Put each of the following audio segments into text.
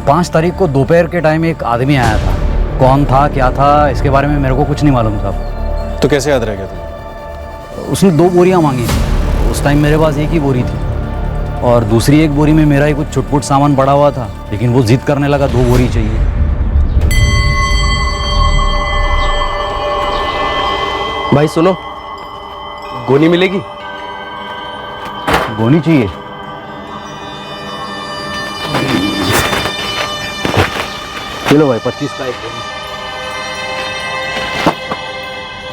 5 तारीख को दोपहर के टाइम एक आदमी आया था। कौन था, क्या था, इसके बारे में मेरे को कुछ नहीं मालूम साहब। तो कैसे याद रह गया तुम्हें? उसने 2 बोरियां मांगी थी। उस टाइम मेरे पास एक ही बोरी थी और दूसरी एक बोरी में मेरा ही कुछ छुटपुट सामान पड़ा हुआ था, लेकिन वो जिद करने लगा 2 बोरी चाहिए। भाई सुनो, गोनी मिलेगी? गोनी चाहिए? चलो भाई 25 का एक गोनी।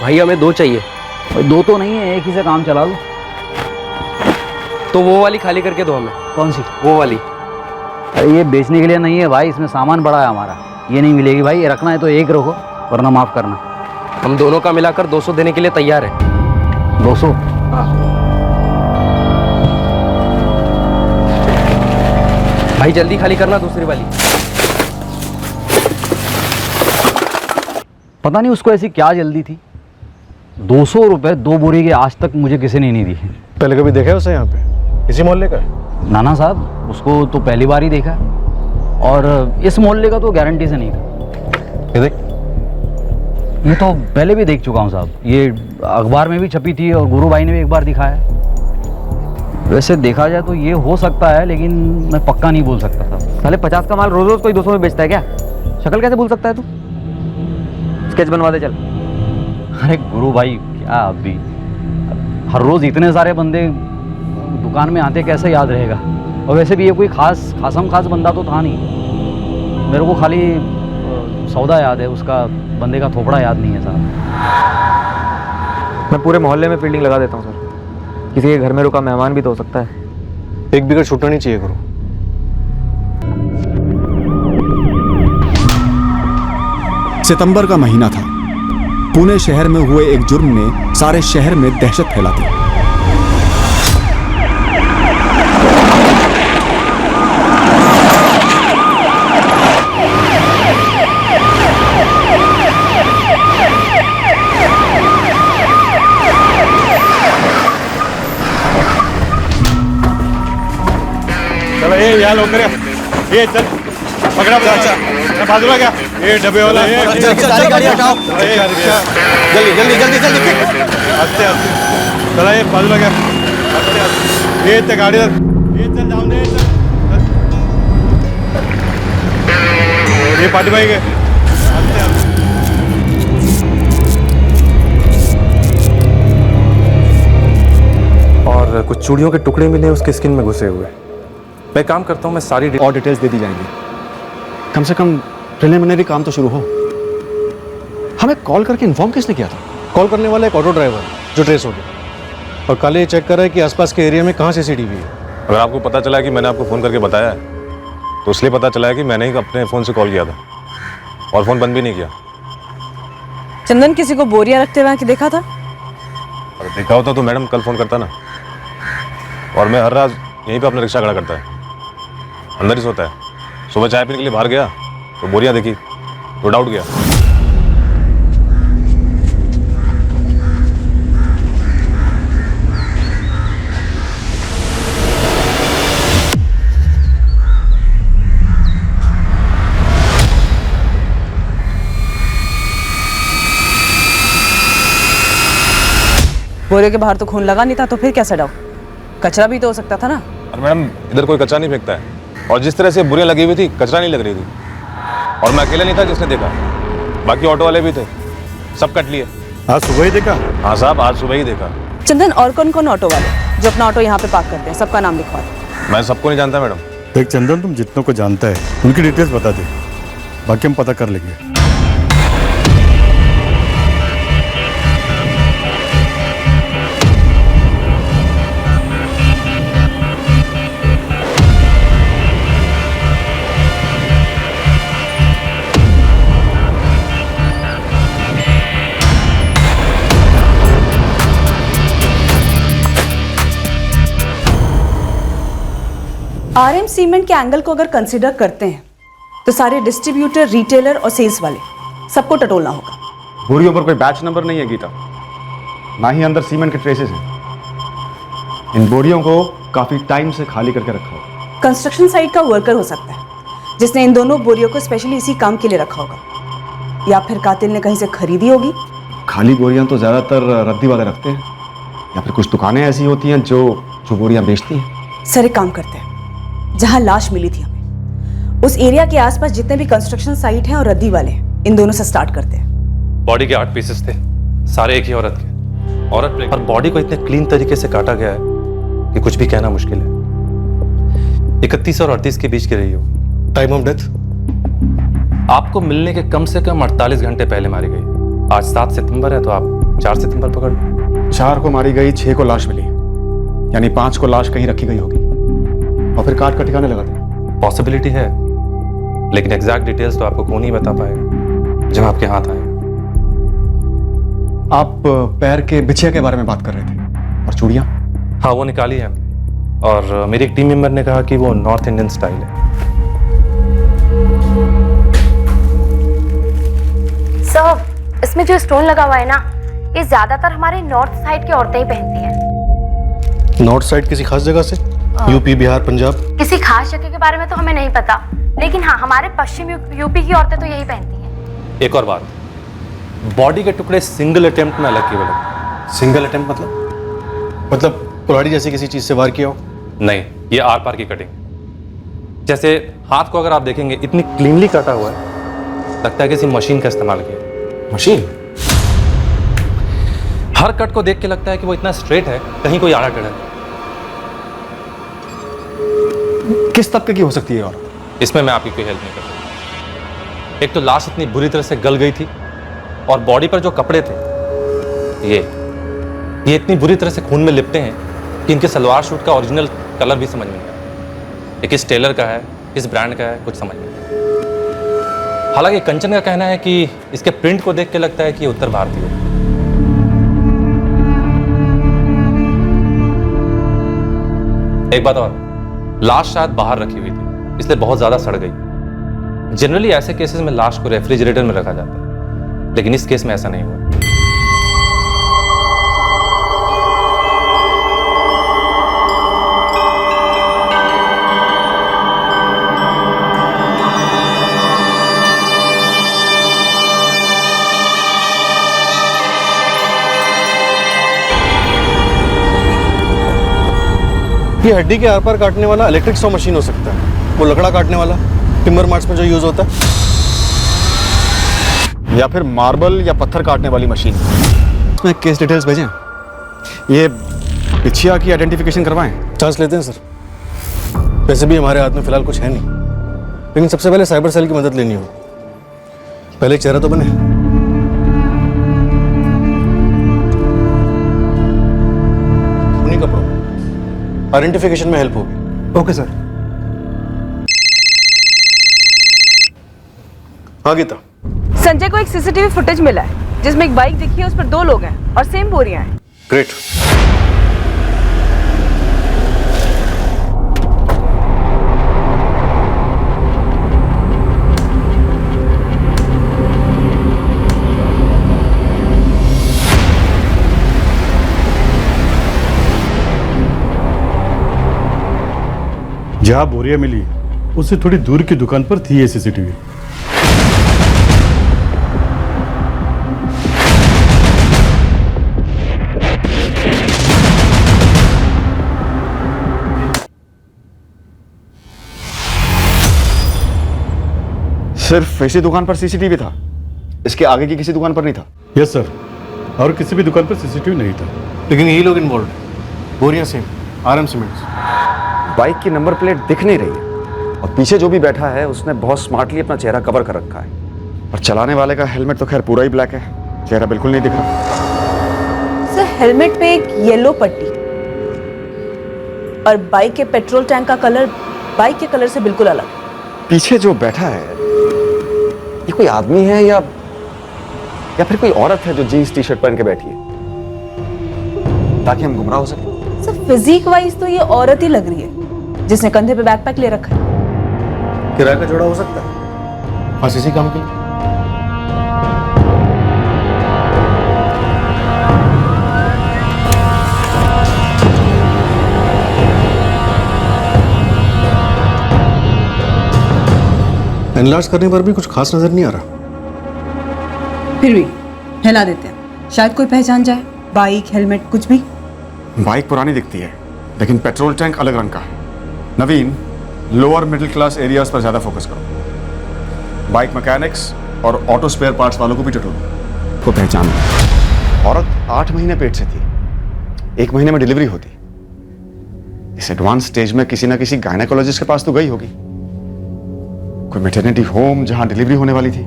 भाई हमें 2 चाहिए। भाई 2 तो नहीं है, एक ही से काम चला लो। तो वो वाली खाली करके दो हमें। कौन सी? वो वाली। अरे ये बेचने के लिए नहीं है भाई, इसमें सामान बड़ा है हमारा, ये नहीं मिलेगी भाई। ये रखना है तो एक रखो वरना माफ़ करना। हम दोनों का मिलाकर 200 देने के लिए तैयार है। 200? हाँ। भाई जल्दी खाली करना दूसरी वाली। पता नहीं उसको ऐसी क्या जल्दी थी। 200 रुपये 2 बोरी के आज तक मुझे किसी ने नहीं दिए। पहले कभी देखा है उसे यहाँ पे? इसी मोहल्ले का? नाना साहब, उसको तो पहली बार ही देखा और इस मोहल्ले का तो गारंटी से नहीं था। ये देख, ये तो पहले भी देख चुका हूँ साहब, ये अखबार में भी छपी थी और गुरु भाई ने भी एक बार दिखाया। वैसे देखा जाए तो ये हो सकता है, लेकिन मैं पक्का नहीं बोल सकता था। साले 50 का माल रोज रोज कोई 200 में बेचता है क्या? शक्ल कैसे भूल सकता है तू? स्केच बनवा दे चल। अरे गुरु भाई क्या अभी, हर रोज इतने सारे बंदे दुकान में आते, कैसे याद रहेगा? और वैसे भी ये कोई खास बंदा तो था नहीं। मेरे को खाली सौदा याद है उसका, बंदे का थोपड़ा याद नहीं है साहब। मैं पूरे मोहल्ले में फील्डिंग लगा देता हूँ सर। किसी के घर में रुका मेहमान भी तो हो सकता है। एक भी घर छूटना नहीं चाहिए गुरु। सितंबर का महीना था। पुणे शहर में हुए एक जुर्म ने सारे शहर में दहशत फैला दी। चलो ये यहाँ लोग करे, ये चल पकड़ा बाजूला क्या? ये डब्बे वाला सारी गाड़ी हटाओ, जल्दी जल्दी जल्दी जल्दी। आस्ते आस्ते चला, ये बाजूला क्या? आस्ते आस्ते ये गाड़ी, ये चल जाओ दे, ये पार्टी भाई के आस्ते आस्ते। और कुछ चूड़ियों के टुकड़े मिले उसके स्किन में घुसे हुए। मैं काम करता हूँ, मैं सारी और डिटेल्स दे दी जाएंगी। कम से कम प्रिलिमिनरी काम तो शुरू हो। हमें कॉल करके इन्फॉर्म किसने किया था? कॉल करने वाला एक ऑटो ड्राइवर जो ट्रेस हो गया, और कल ये चेक कर रहा है कि आसपास के एरिया में कहाँ सीसीटीवी है। अगर आपको पता चला है कि मैंने आपको फ़ोन करके बताया है, तो इसलिए पता चला है कि मैंने ही अपने फ़ोन से कॉल किया था और फ़ोन बंद भी नहीं किया। चंदन किसी को बोरियां रखते हुए देखा था? अगर देखा होता तो मैडम कल फ़ोन करता ना। और मैं हर रात यहीं पे अपना रिक्शा खड़ा करता है, अंदर ही सोता है। सुबह चाय पीने के लिए बाहर गया तो बोरियां देखी तो डाउट गया। बोरे के बाहर तो खून लगा नहीं था, तो फिर कैसे डाउट? कचरा भी तो हो सकता था ना। और मैडम इधर कोई कचरा नहीं फेंकता है, और जिस तरह से बोरियां लगी हुई थी कचरा नहीं लग रही थी। और मैं अकेला नहीं था जिसने देखा, बाकी ऑटो वाले भी थे, सब कट लिए। आज सुबह ही देखा? हाँ साहब, आज सुबह ही देखा। चंदन, और कौन कौन ऑटो वाले जो अपना ऑटो यहाँ पे पार्क करते हैं, सबका नाम लिखवा दो। मैं सबको नहीं जानता मैडम। देख चंदन, तुम जितनों को जानता है उनकी डिटेल्स बता दे, बाकी हम पता कर लेंगे। आरएम सीमेंट के एंगल को अगर कंसीडर करते हैं तो सारे डिस्ट्रीब्यूटर, रिटेलर और सेल्स वाले सबको टटोलना होगा। बोरियों पर कोई बैच नंबर नहीं है गीता, ना ही अंदर सीमेंट के ट्रेसेस हैं। इन बोरियों को काफी टाइम से खाली करके रखा हो। कंस्ट्रक्शन साइट का वर्कर हो सकता है, जिसने इन दोनों बोरियों को स्पेशली इसी काम के लिए रखा होगा, या फिर कातिल ने कहीं से खरीदी होगी। खाली बोरियां तो ज़्यादातर रद्दी वाले रखते हैं, या फिर कुछ दुकानें ऐसी होती हैं जो बोरियां बेचती हैं। सर एक काम करते हैं, जहां लाश मिली थी हमें, उस एरिया के आसपास जितने भी कंस्ट्रक्शन साइट हैं और रद्दी वाले हैं, इन दोनों से स्टार्ट करते हैं। बॉडी के 8 पीसेस थे, सारे एक ही औरत के। औरत पर बॉडी को इतने क्लीन तरीके से काटा गया है कि कुछ भी कहना मुश्किल है। 31 और 38 के बीच गिरी हो। Time of death? आपको मिलने के कम से कम 48 घंटे पहले मारी गई। आज 7 सितंबर है तो आप 4 सितंबर पकड़ लो। 4 को मारी गई, 6 को लाश मिली, यानी 5 को लाश कहीं रखी गई होगी और फिर काट का ठिकाने लगा दिया। पॉसिबिलिटी है, लेकिन एग्जैक्ट डिटेल्स तो आपको कौन ही बता पाएगा जब आपके हाथ आए। आप पैर के बिछिया के बारे में बात कर रहे थे, और चूड़ियां? हाँ, वो निकाली है हमने, और मेरी एक टीम मेंबर ने कहा कि वो नॉर्थ इंडियन स्टाइल है। सर, इसमें जो स्टोन लगा हुआ है ना, ये ज्यादातर हमारे नॉर्थ साइड की औरतें ही पहनती हैं। नॉर्थ साइड किसी खास जगह से? यूपी, बिहार, पंजाब? किसी खास जगह के बारे में तो हमें नहीं पता, लेकिन हाँ, हमारे पश्चिम यूपी की औरतें तो यही पहनती हैं। एक और बात, बॉडी के टुकड़े सिंगल अटेम्प्ट में अलग किए हुए। सिंगल अटेम्प्ट मतलब कुल्हाड़ी जैसी किसी चीज से वार किया हो? नहीं, ये आर पार की कटिंग। जैसे हाथ को अगर आप देखेंगे, इतनी क्लीनली काटा हुआ है, लगता है किसी मशीन का इस्तेमाल किया। मशीन? हर कट को देख के लगता है कि वो इतना स्ट्रेट है, कहीं कोई आड़ा टेढ़ा नहीं। किस तबके की हो सकती है? और इसमें मैं आपकी कोई हेल्प नहीं कर सकता। एक तो लाश इतनी बुरी तरह से गल गई थी, और बॉडी पर जो कपड़े थे ये इतनी बुरी तरह से खून में लिपटे हैं कि इनके सलवार सूट का ओरिजिनल कलर भी समझ में नहीं आया। ये किस टेलर का है, किस ब्रांड का है, कुछ समझ में नहीं आया। हालांकि कंचन का कहना है कि इसके प्रिंट को देख के लगता है कि ये उत्तर भारतीय है। एक बात और, लाश शायद बाहर रखी हुई थी, इसलिए बहुत ज्यादा सड़ गई। जनरली ऐसे केसेस में लाश को रेफ्रिजरेटर में रखा जाता है, लेकिन इस केस में ऐसा नहीं हुआ। ये हड्डी के आर पार काटने वाला इलेक्ट्रिक सॉ मशीन हो सकता है, वो लकड़ा काटने वाला टिम्बर मार्ट्स में जो यूज होता है, या फिर मार्बल या पत्थर काटने वाली मशीन। इसमें केस डिटेल्स भेजें, ये बिछिया की आइडेंटिफिकेशन करवाएं। चांस लेते हैं सर। वैसे भी हमारे हाथ में फिलहाल कुछ है नहीं, लेकिन सबसे पहले साइबर सेल की मदद लेनी होगी। पहले एक चेहरा तो बने। उन्हीं कपड़ों आइडेंटिफिकेशन में हेल्प होगी। Okay sir. हाँ गीता। संजय को एक सीसीटीवी फुटेज मिला है जिसमें एक बाइक दिखी है, उस पर 2 लोग हैं और सेम बोरियां हैं। ग्रेट। जहां बोरियां मिली उससे थोड़ी दूर की दुकान पर थी ये सीसीटीवी। सिर्फ इसी दुकान पर सीसीटीवी था, इसके आगे की किसी दुकान पर नहीं था? यस सर, और किसी भी दुकान पर सीसीटीवी नहीं था। लेकिन यही लोग इन्वॉल्व, बोरियां सेम, आरएम सीमेंट्स। बाइक की नंबर प्लेट दिख नहीं रही है, और पीछे जो भी बैठा है उसने बहुत स्मार्टली अपना चेहरा कवर कर रखा है, और चलाने वाले का हेलमेट तो खैर पूरा ही ब्लैक है, चेहरा बिल्कुल नहीं दिख रहा। सर हेलमेट पे एक येलो पट्टी, और बाइक के पेट्रोल टैंक का कलर बाइक के कलर से बिल्कुल अलग। पीछे जो बैठा है ये कोई आदमी है या फिर कोई औरत है जो जीन्स टी शर्ट पहन के बैठी है, ताकि हम गुमराह हो सके? सर फिजिक वाइज तो ये औरत ही लग रही है जिसने कंधे पे बैकपैक ले रखा है। किराए का जोड़ा हो सकता है, बस इसी काम के लिए। एनलार्ज करने पर भी कुछ खास नजर नहीं आ रहा। फिर भी हिला देते हैं, शायद कोई पहचान जाए। बाइक, हेलमेट, कुछ भी। बाइक पुरानी दिखती है, लेकिन पेट्रोल टैंक अलग रंग का है। नवीन, लोअर मिडिल क्लास एरियाज पर ज़्यादा फोकस करो। बाइक मैकेनिक्स और ऑटो स्पेयर पार्ट्स वालों को भी टटोलो, को पहचान लो। औरत 8 महीने पेट से थी, 1 महीने में डिलीवरी होती। इस एडवांस स्टेज में किसी ना किसी गायनेकोलॉजिस्ट के पास तो गई होगी, कोई मैटरनिटी होम जहां डिलीवरी होने वाली थी।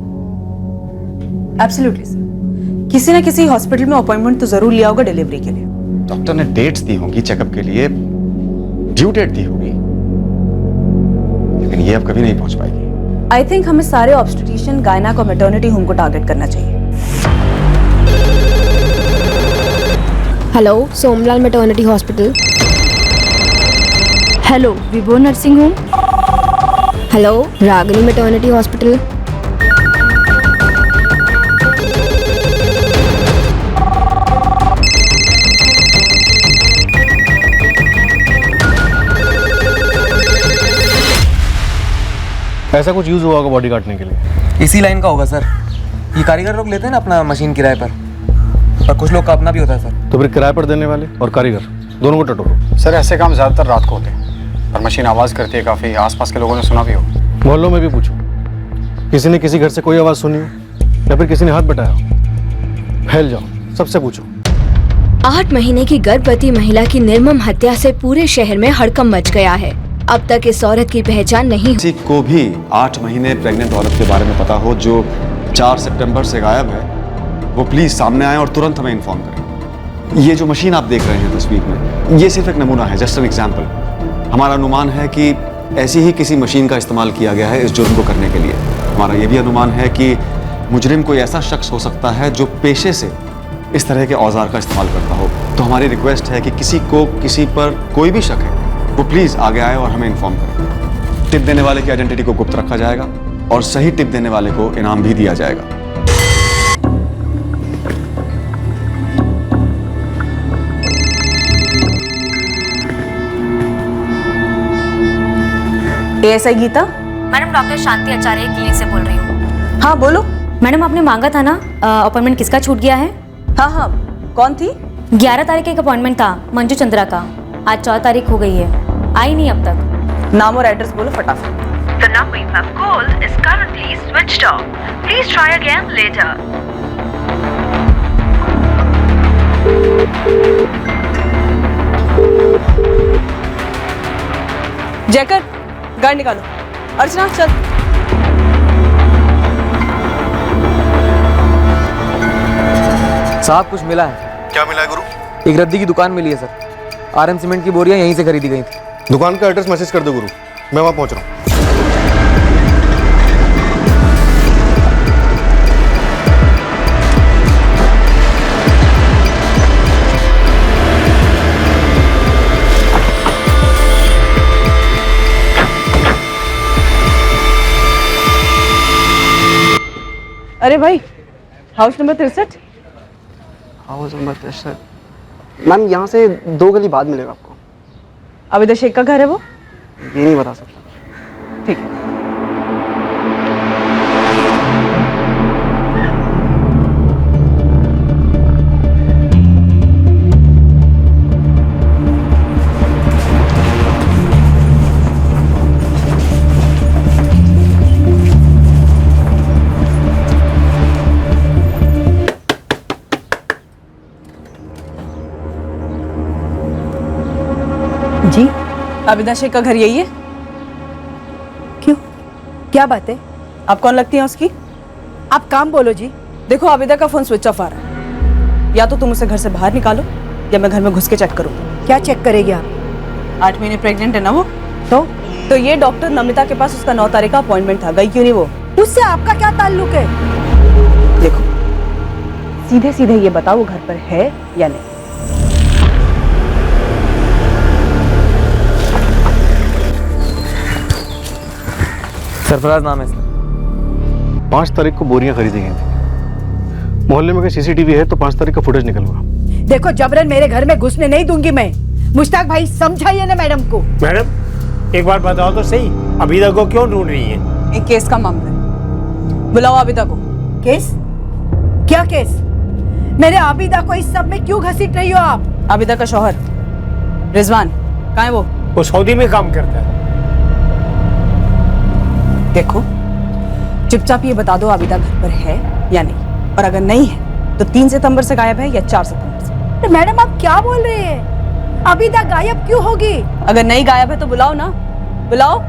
एब्सोल्युटली सर, किसी ना किसी हॉस्पिटल में अपॉइंटमेंट तो जरूर लिया होगा डिलीवरी के लिए। डॉक्टर ने डेट्स दी होंगी चेकअप के लिए, ड्यू डेट दी होगी, लेकिन ये अब कभी नहीं पहुंच पाएगी। आई थिंक हमें सारे ऑब्स्टेट्रिशियन, गायनेक और मैटरनिटी होम को टारगेट करना चाहिए। Hello, Somlal maternity hospital. Hello, Vibho nursing home. Hello, Ragini maternity hospital. ऐसा कुछ यूज हुआ होगा बॉडी काटने के लिए। इसी लाइन का होगा सर। ये कारीगर लोग लेते हैं ना अपना मशीन किराए पर कुछ लोग का अपना भी होता है सर। तो फिर किराए पर देने वाले और कारीगर दोनों को टटोरो। सर ऐसे काम ज़्यादातर रात को होते हैं और मशीन आवाज़ करती है काफ़ी, आसपास के लोगों ने सुना भी हो। मोहल्लों में भी पूछो, किसी ने किसी घर से कोई आवाज़ सुनी हो या फिर किसी ने हाथ बटाया हो। फैल जाओ, सबसे पूछो। 8 महीने की गर्भवती महिला की निर्मम हत्या से पूरे शहर में हड़कंप मच गया है। अब तक इस औरत की पहचान नहीं। किसी को भी 8 महीने प्रेग्नेंट औरत के बारे में पता हो जो 4 सितंबर से गायब है, वो प्लीज सामने आए और तुरंत हमें इन्फॉर्म करें। ये जो मशीन आप देख रहे हैं तस्वीर में, ये सिर्फ एक नमूना है, जस्ट एन एग्जाम्पल। हमारा अनुमान है कि ऐसी ही किसी मशीन का इस्तेमाल किया गया है इस जुर्म को करने के लिए। हमारा ये भी अनुमान है कि मुजरिम कोई ऐसा शख्स हो सकता है जो पेशे से इस तरह के औजार का इस्तेमाल करता हो। तो हमारी रिक्वेस्ट है कि किसी को किसी पर कोई भी शक है, वो प्लीज आगे आए और हमें इन्फॉर्म करें। टिप देने वाले की आइडेंटिटी को गुप्त रखा जाएगा और सही टिप देने वाले को इनाम भी दिया जाएगा। एएसआई गीता। मैडम, डॉक्टर शांति आचार्य क्लिनिक से बोल रही हूँ। हाँ बोलो। मैडम, आपने मांगा था ना अपॉइंटमेंट, किसका छूट गया है? हाँ हाँ, कौन थी? 11 तारीख का एक अपॉइंटमेंट था मंजू चंद्रा का, आज 4 तारीख हो गई है, आई नहीं अब तक। नाम और एड्रेस बोलो फटाफट। The number you have called is currently switched off. Please try again later. Jayakar, गाड़ी निकालो। अर्चना चल। साहब कुछ मिला है। क्या मिला है गुरु? एक रद्दी की दुकान मिली है सर। आरएम सीमेंट की बोरियां यहीं से खरीदी गई थी। दुकान का एड्रेस मैसेज कर दो गुरु, मैं वहाँ पहुँच रहा हूँ। अरे भाई, house number 63। House number 63 ma'am, यहाँ से 2 गली बाद मिलेगा आपको। अविदा शेख का घर है वो? ये नहीं बता सकता। ठीक है। जी, अविदा शेख का घर यही है? क्यों, क्या बात है? आप कौन लगती हैं उसकी? आप काम बोलो जी। देखो, अविदा का फोन स्विच ऑफ आ रहा है। या तो तुम उसे घर से बाहर निकालो या मैं घर में घुस के चेक करूँ। क्या चेक करेगी आप? 8 महीने प्रेग्नेंट है ना वो। तो ये डॉक्टर नमिता के पास उसका 9 तारीख का अपॉइंटमेंट था, गई क्यों नहीं वो? उससे आपका क्या ताल्लुक है? देखो, सीधे सीधे ये बताओ वो घर पर है या नहीं। सरफराज नाम है सर। 5 तारीख को बोरियां खरीदी गई थी। मोहल्ले में कोई सीसीटीवी है तो 5 तारीख का फुटेज निकल हुआ। देखो, जबरन मेरे घर में घुसने नहीं दूंगी मैं। मुश्ताक भाई, समझाइए ना मैडम को। मैडम, एक बार बताओ तो सही, अविदा को क्यों ढूंढ रही है? एक केस का मामला है, बुलाओ आबिदा को। केस? क्या केस? मेरे आबिदा को इस सब में क्यों घसीट रही हो आप? आबिदा का शौहर रिजवान कहाँ है वो सऊदी में काम करता है। देखो, चुपचाप ये बता दो आबिदा घर पर है या नहीं, और अगर नहीं है तो 3 सितंबर से गायब है या 4 सितंबर से। तो मैडम आप क्या बोल रहे हैं? आबिदा गायब क्यों होगी? अगर नहीं गायब है तो बुलाओ ना, बुलाओ।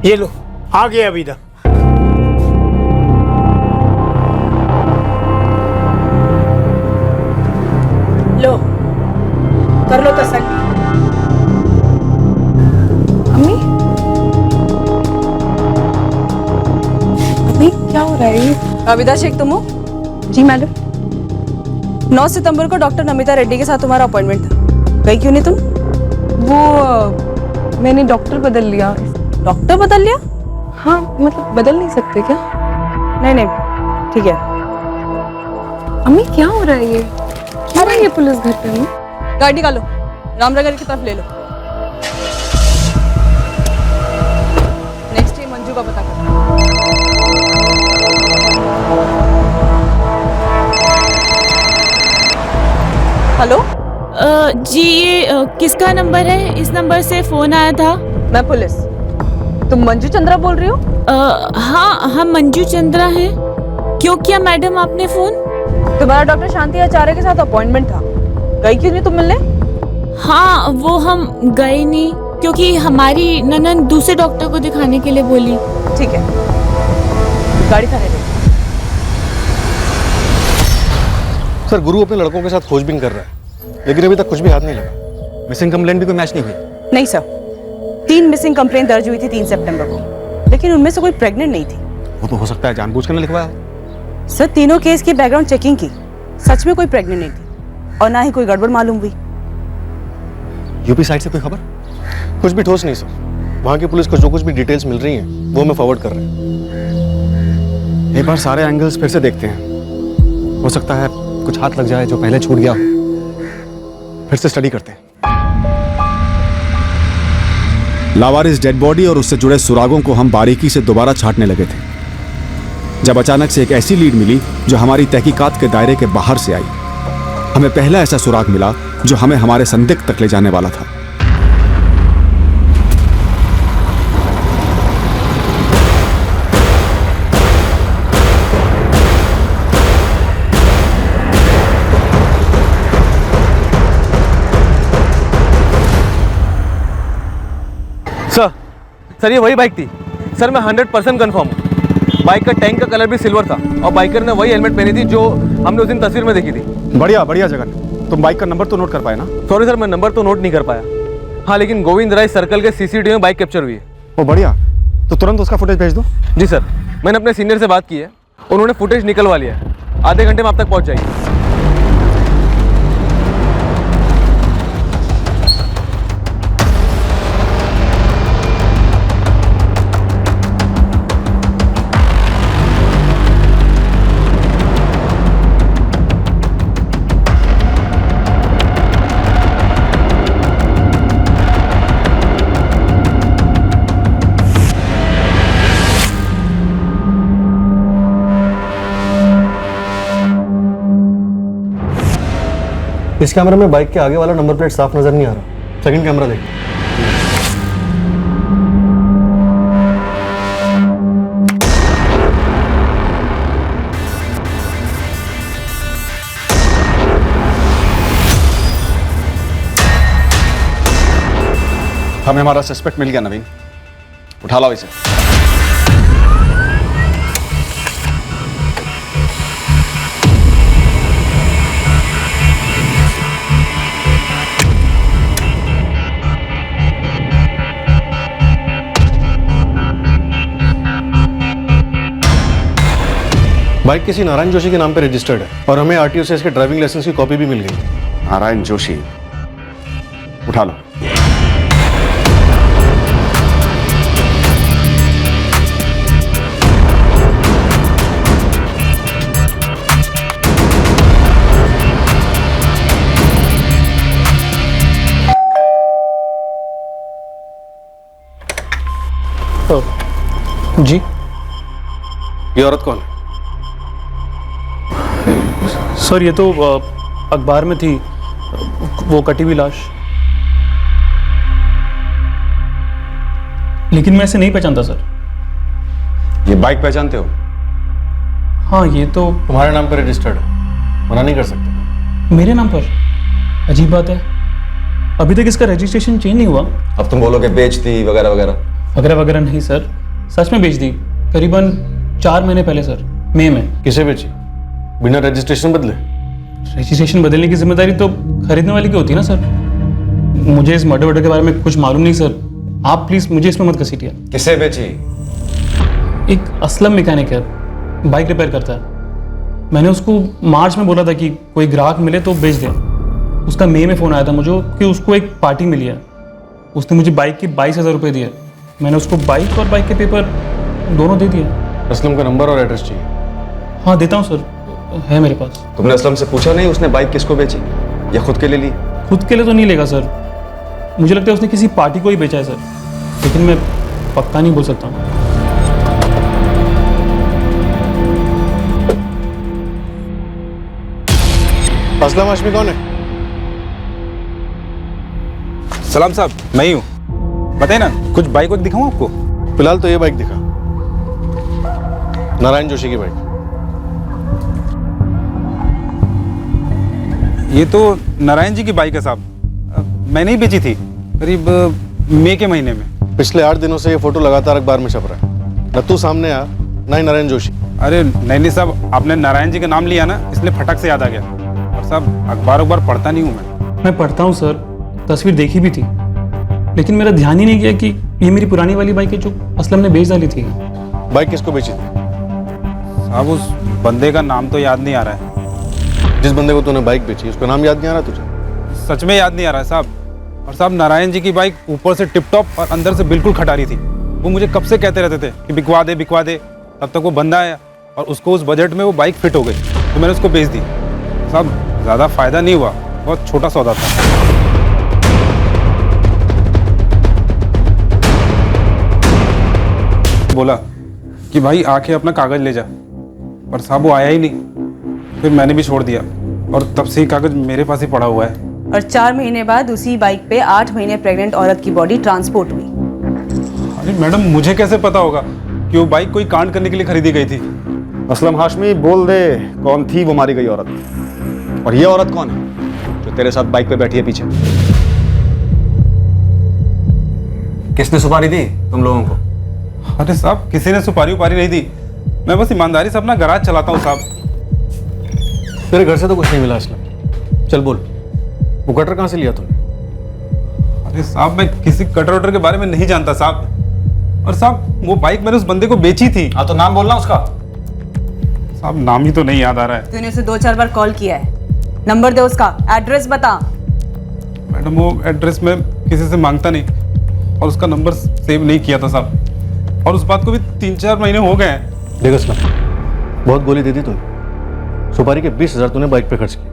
ये लो, आ गया आबिदा। लो, कर लो तसल्ली। अम्मी, अम्मी क्या हो रहा है? आबिदा शेख तुम हो? जी मैडम। 9 सितंबर को डॉक्टर नमिता रेड्डी के साथ तुम्हारा अपॉइंटमेंट था, गई क्यों नहीं तुम? वो मैंने डॉक्टर बदल लिया। डॉक्टर बदल लिया? हाँ मतलब बदल नहीं सकते क्या? नहीं नहीं ठीक है। अम्मी क्या हो रहा है ये? क्यों आई है पुलिस घर पे? अम्मी गाड़ी निकालो, रामनगर की तरफ ले लो। नेक्स्ट डे मंजू का पता करो। हेलो जी, ये किसका नंबर है? इस नंबर से फोन आया था। मैं पुलिस। तुम मंजू चंद्रा बोल रही हो? हाँ, हम मंजू चंद्रा हैं। क्यों किया मैडम आपने फोन? तुम्हारा डॉक्टर शांति आचार्य के साथ अपॉइंटमेंट था, गई क्यों नहीं तुम मिलने? हाँ, वो हम गए नहीं क्योंकि हमारी ननद दूसरे डॉक्टर को दिखाने के लिए बोली। ठीक है, गाड़ी थाने ले। सर, गुरु अपने लड़कों के साथ खोजबीन कर रहा है, लेकिन अभी तक कुछ भी हाथ नहीं लगा। मिसिंग कंप्लेंट भी कोई मैच नहीं हुई। नहीं सर, 3 मिसिंग कंप्लेंट दर्ज हुई थी 3 सितंबर को, लेकिन उनमें से कोई प्रेग्नेंट नहीं थी। वो तो हो सकता है जानबूझकर न लिखवाया। सर, तीनों केस की बैकग्राउंड चेकिंग की, सच में कोई प्रेग्नेंट नहीं थी और ना ही कोई गड़बड़ मालूम हुई। यूपी साइड से कोई खबर? कुछ भी ठोस नहीं सर। वहाँ की पुलिस को जो कुछ भी डिटेल्स मिल रही हैं वो हमें फॉरवर्ड कर रहे हैं। एक बार सारे एंगल्स फिर से देखते हैं, हो सकता है कुछ हाथ लग जाए जो पहले छूट गया हो। फिर से स्टडी करते हैं। लावारिस डेड बॉडी और उससे जुड़े सुरागों को हम बारीकी से दोबारा छांटने लगे थे, जब अचानक से एक ऐसी लीड मिली जो हमारी तहकीकात के दायरे के बाहर से आई। हमें पहला ऐसा सुराग मिला जो हमें हमारे संदिग्ध तक ले जाने वाला था। सर ये वही बाइक थी सर, मैं 100% कंफर्म हूँ। बाइक का टैंक का कलर भी सिल्वर था और बाइकर ने वही हेलमेट पहनी थी जो हमने उस दिन तस्वीर में देखी थी। बढ़िया बढ़िया जगन, तुम बाइक का नंबर तो नोट कर पाए ना? सॉरी सर, मैं नंबर तो नोट नहीं कर पाया। हाँ, लेकिन गोविंद राय सर्कल के सीसीटीवी में बाइक कैप्चर हुई है। ओ बढ़िया, तो तुरंत उसका फुटेज भेज दो। जी सर, मैंने अपने सीनियर से बात की है, उन्होंने फुटेज निकलवा लिया है। आधे घंटे में आप तक पहुँच जाएगी। इस कैमरे में बाइक के आगे वाला नंबर प्लेट साफ नजर नहीं आ रहा। सेकंड कैमरा देखिए। हमें हमारा सस्पेक्ट मिल गया नवीन, उठा लाओ इसे। बाइक किसी नारायण जोशी के नाम पे रजिस्टर्ड है और हमें आरटीओ से इसके ड्राइविंग लाइसेंस की कॉपी भी मिल गई। नारायण जोशी, उठा लो। जी ये औरत कौन है? सर ये तो अखबार में थी, वो कटी हुई लाश। लेकिन मैं इसे नहीं पहचानता सर। ये बाइक पहचानते हो? हाँ ये तो तुम्हारे नाम पर रजिस्टर्ड है, मना नहीं कर सकते। मेरे नाम पर? अजीब बात है, अभी तक इसका रजिस्ट्रेशन चेंज नहीं हुआ। अब तुम बोलोगे बेच दी वगैरह वगैरह। वगैरह वगैरह नहीं सर, सच में बेच दी, करीबन 4 महीने पहले सर, मई में। किसे बेची? बिना रजिस्ट्रेशन बदले? रजिस्ट्रेशन बदलने की जिम्मेदारी तो खरीदने वाले की होती है ना सर। मुझे इस मर्डर वर्डर के बारे में कुछ मालूम नहीं सर, आप प्लीज मुझे इसमें मत घसीटिए। किसे बेची? एक असलम मैकेनिक है, बाइक रिपेयर करता है। मैंने उसको मार्च में बोला था कि कोई ग्राहक मिले तो बेच दे। उसका मई में फ़ोन आया था मुझे कि उसको एक पार्टी मिली है। उसने मुझे बाइक के 22,000 रुपये दिए। मैंने उसको बाइक और बाइक के पेपर दोनों दे दिए। असलम का नंबर और एड्रेस चाहिए? हाँ देता हूँ सर, है मेरे पास। तुमने असलम से पूछा नहीं उसने बाइक किसको बेची, या खुद के लिए ली? खुद के लिए तो नहीं लेगा सर, मुझे लगता है उसने किसी पार्टी को ही बेचा है सर, लेकिन मैं पक्का नहीं बोल सकता। असलम हाशमी कौन है? सलाम साहब, मैं ही हूँ। बताइए ना, कुछ बाइक वाइक दिखाऊं आपको? फिलहाल तो ये बाइक दिखा, नारायण जोशी की बाइक। ये तो नारायण जी की बाइक है साहब, मैंने ही बेची थी करीब मई के महीने में। पिछले 8 दिनों से ये फोटो लगातार अखबार में छप रहा है, न तू सामने आ ना ही नारायण जोशी। अरे नहीं साहब, आपने नारायण जी का नाम लिया ना, इसलिए फटक से याद आ गया। और साहब अखबार पढ़ता नहीं हूँ मैं पढ़ता हूँ सर, तस्वीर देखी भी थी, लेकिन मेरा ध्यान ही नहीं गया कि ये मेरी पुरानी वाली बाइक है जो असलम ने बेच डाली थी। बाइक किसको बेची थी? साहब उस बंदे का नाम तो याद नहीं आ रहा है। जिस बंदे को तूने बाइक बेची उसका नाम याद नहीं आ रहा तुझे? सच में याद नहीं आ रहा है साहब। और साहब नारायण जी की बाइक ऊपर से टिप टॉप और अंदर से बिल्कुल खटारी थी। वो मुझे कब से कहते रहते थे कि बिकवा दे बिकवा दे, तब तक वो बंदा आया और उसको उस बजट में वो बाइक फिट हो गई, तो मैंने उसको बेच दी। साहब ज़्यादा फायदा नहीं हुआ, बहुत छोटा सौदा था। बोला कि भाई आके अपना कागज ले जा, पर साहब वो आया ही नहीं। फिर मैंने भी छोड़ दिया और तब से ही कागज मेरे पास ही पड़ा हुआ है। और 4 महीने बाद उसी बाइक पे 8 महीने प्रेग्नेंट औरत की बॉडी ट्रांसपोर्ट हुई। अरे मैडम मुझे कैसे पता होगा कि वो बाइक कोई कांड करने के लिए खरीदी गई थी? असलम हाशमी बोल दे कौन थी वो मारी गई औरत, और ये औरत कौन है जो तेरे साथ बाइक पे बैठी है पीछे? किसने सुपारी दी तुम लोगों को? अरे साहब किसी ने सुपारी उपारी नहीं दी, मैं बस ईमानदारी से अपना गराज चलाता हूँ साहब। तेरे घर से तो कुछ नहीं मिला असलम, चल बोल वो कटर कहाँ से लिया तूने? अरे साहब मैं किसी कटर वटर के बारे में नहीं जानता साहब। और साहब वो बाइक मैंने उस बंदे को बेची थी। हाँ तो नाम बोलना उसका। साहब नाम ही तो नहीं याद आ रहा है। तूने उसे 2-4 बार कॉल किया है, नंबर दे उसका, एड्रेस बता। मैडम वो एड्रेस मैं किसी से मांगता नहीं और उसका नंबर सेव नहीं किया था साहब, और उस बात को भी 3-4 महीने हो गए हैं। देख असलम, बहुत गोली दे दी तूने, सुपारी के 20,000 तूने बाइक पे खर्च किए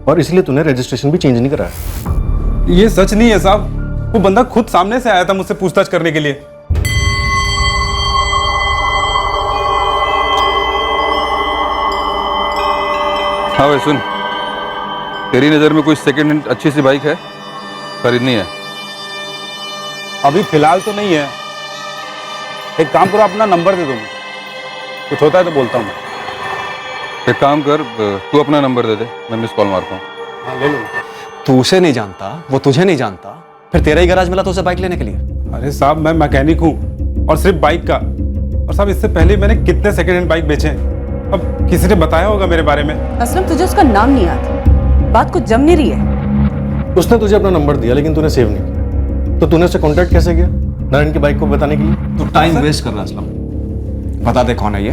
और इसलिए तूने रजिस्ट्रेशन भी चेंज नहीं कराया। ये सच नहीं है साहब, वो बंदा खुद सामने से आया था मुझसे पूछताछ करने के लिए। हाँ भाई सुन, तेरी नज़र में कोई सेकेंड हैंड अच्छी सी बाइक है, खरीदनी है? अभी फिलहाल तो नहीं है। एक काम करो, अपना नंबर दे दो, कुछ होता है तो बोलता हूँ मैं। एक काम कर, तू अपना नंबर दे दे, मैं मिस कॉल मारता हूँ। हाँ ले लो। तू उसे नहीं जानता, वो तुझे नहीं जानता, फिर तेरा ही गैराज मिला तो उसे बाइक लेने के लिए? अरे साहब मैं मैकेनिक हूँ और सिर्फ बाइक का। और साहब इससे पहले मैंने कितने सेकेंड हैंड बाइक बेचे हैं, अब किसी ने बताया होगा मेरे बारे में। असलम तुझे उसका नाम नहीं याद, बात कुछ जम नहीं रही है। उसने तुझे अपना नंबर दिया लेकिन तूने सेव नहीं किया, तो तूने उससे कांटेक्ट कैसे किया नारायण की बाइक को बताने के लिए? तू टाइम वेस्ट कर रहा है असलम, बता दे कौन है ये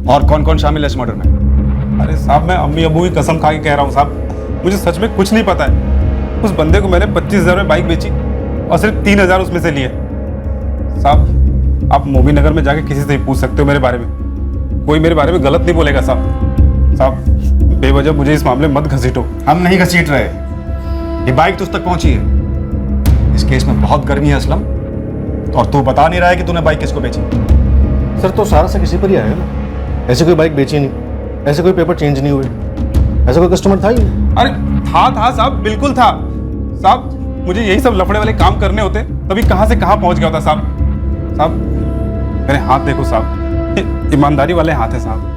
और कौन कौन शामिल है इस मर्डर में। अरे साहब मैं अम्मी अबू की कसम खा के कह रहा हूँ साहब, मुझे सच में कुछ नहीं पता है। उस बंदे को मैंने 25,000 में बाइक बेची और सिर्फ 3,000 उसमें से लिए। साहब आप मोबी नगर में जाके किसी से ही पूछ सकते हो मेरे बारे में, कोई मेरे बारे में गलत नहीं बोलेगा साहब। साहब बेवजह मुझे इस मामले में मत घसीटो। हम नहीं घसीट रहे, ये बाइक तुझ तक पहुंची है। इस केस में बहुत गर्मी है असलम, और तू बता नहीं रहा है कि तूने बाइक किसको बेची। सर तो सारा से किसी पर ही आया ना, ऐसी कोई बाइक बेची नहीं, ऐसे कोई पेपर चेंज नहीं हुए, ऐसा कोई कस्टमर था ही नहीं। अरे था साहब, बिल्कुल था साहब। मुझे यही सब लफड़े वाले काम करने होते तभी कहाँ से कहाँ पहुँच गया होता साहब। साहब मेरे हाथ देखो साहब, ये ईमानदारी वाले हाथ है साहब।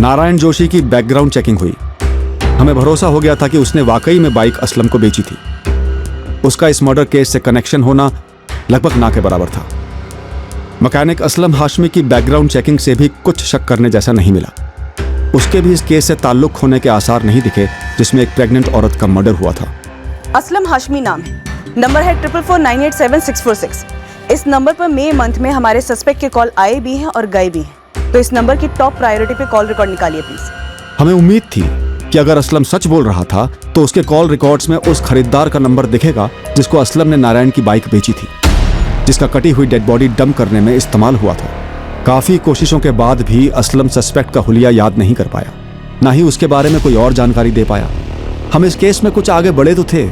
नारायण जोशी की बैकग्राउंड चेकिंग हुई। हमें भरोसा हो गया था कि उसने वाकई में बाइक असलम को बेची थी। उसका इस मर्डर केस से कनेक्शन होना लगभग ना के बराबर था। मैकेनिक असलम हाशमी की बैकग्राउंड चेकिंग से भी कुछ शक करने जैसा नहीं मिला। उसके भी इस केस से ताल्लुक होने के आसार नहीं दिखे जिसमें एक प्रेग्नेंट औरत का मर्डर हुआ था। असलम हाशमी नाम है, नंबर है 444987646। इस नंबर पर मई मंथ में हमारे सस्पेक्ट के कॉल आए भी हैं और गए भी हैं, तो इस नंबर की टॉप प्रायोरिटी पे कॉल रिकॉर्ड निकालिए प्लीज। हमें उम्मीद थी कि अगर असलम सच बोल रहा था तो उसके कॉल रिकॉर्ड्स में उस खरीदार का नंबर दिखेगा जिसको असलम ने नारायण की बाइक बेची थी, जिसका कटी हुई डेड बॉडी डंप करने में इस्तेमाल हुआ था। काफी कोशिशों के बाद भी असलम सस्पेक्ट का हुलिया याद नहीं कर पाया, ना ही उसके बारे में कोई और जानकारी दे पाया। हम इस केस में कुछ आगे बढ़े तो थे,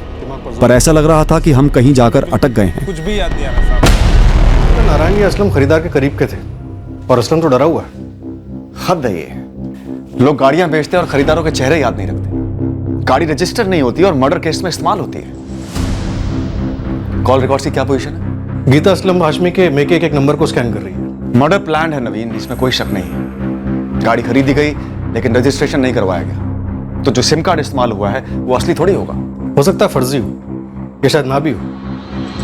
पर ऐसा लग रहा था कि हम कहीं जाकर अटक गए हैं। कुछ भी याद नहीं आ रहा साहब। नारायण ये असलम खरीदार के करीब के थे और असलम तो डरा हुआ है। हद है ये। लोग गाड़ियां बेचते हैं और खरीदारों के चेहरे याद नहीं रखते। गाड़ी रजिस्टर नहीं होती और मर्डर केस में इस्तेमाल होती है। कॉल रिकॉर्ड की क्या पोजीशन है? गीता असलम हाशमी के मेक एक नंबर को स्कैन कर रही है। मर्डर प्लान है नवीन, इसमें कोई शक नहीं है। गाड़ी खरीदी गई लेकिन रजिस्ट्रेशन नहीं करवाया गया, तो जो सिम कार्ड इस्तेमाल हुआ है वो असली थोड़ी होगा। हो सकता है फर्जी हो या शायद ना भी हो,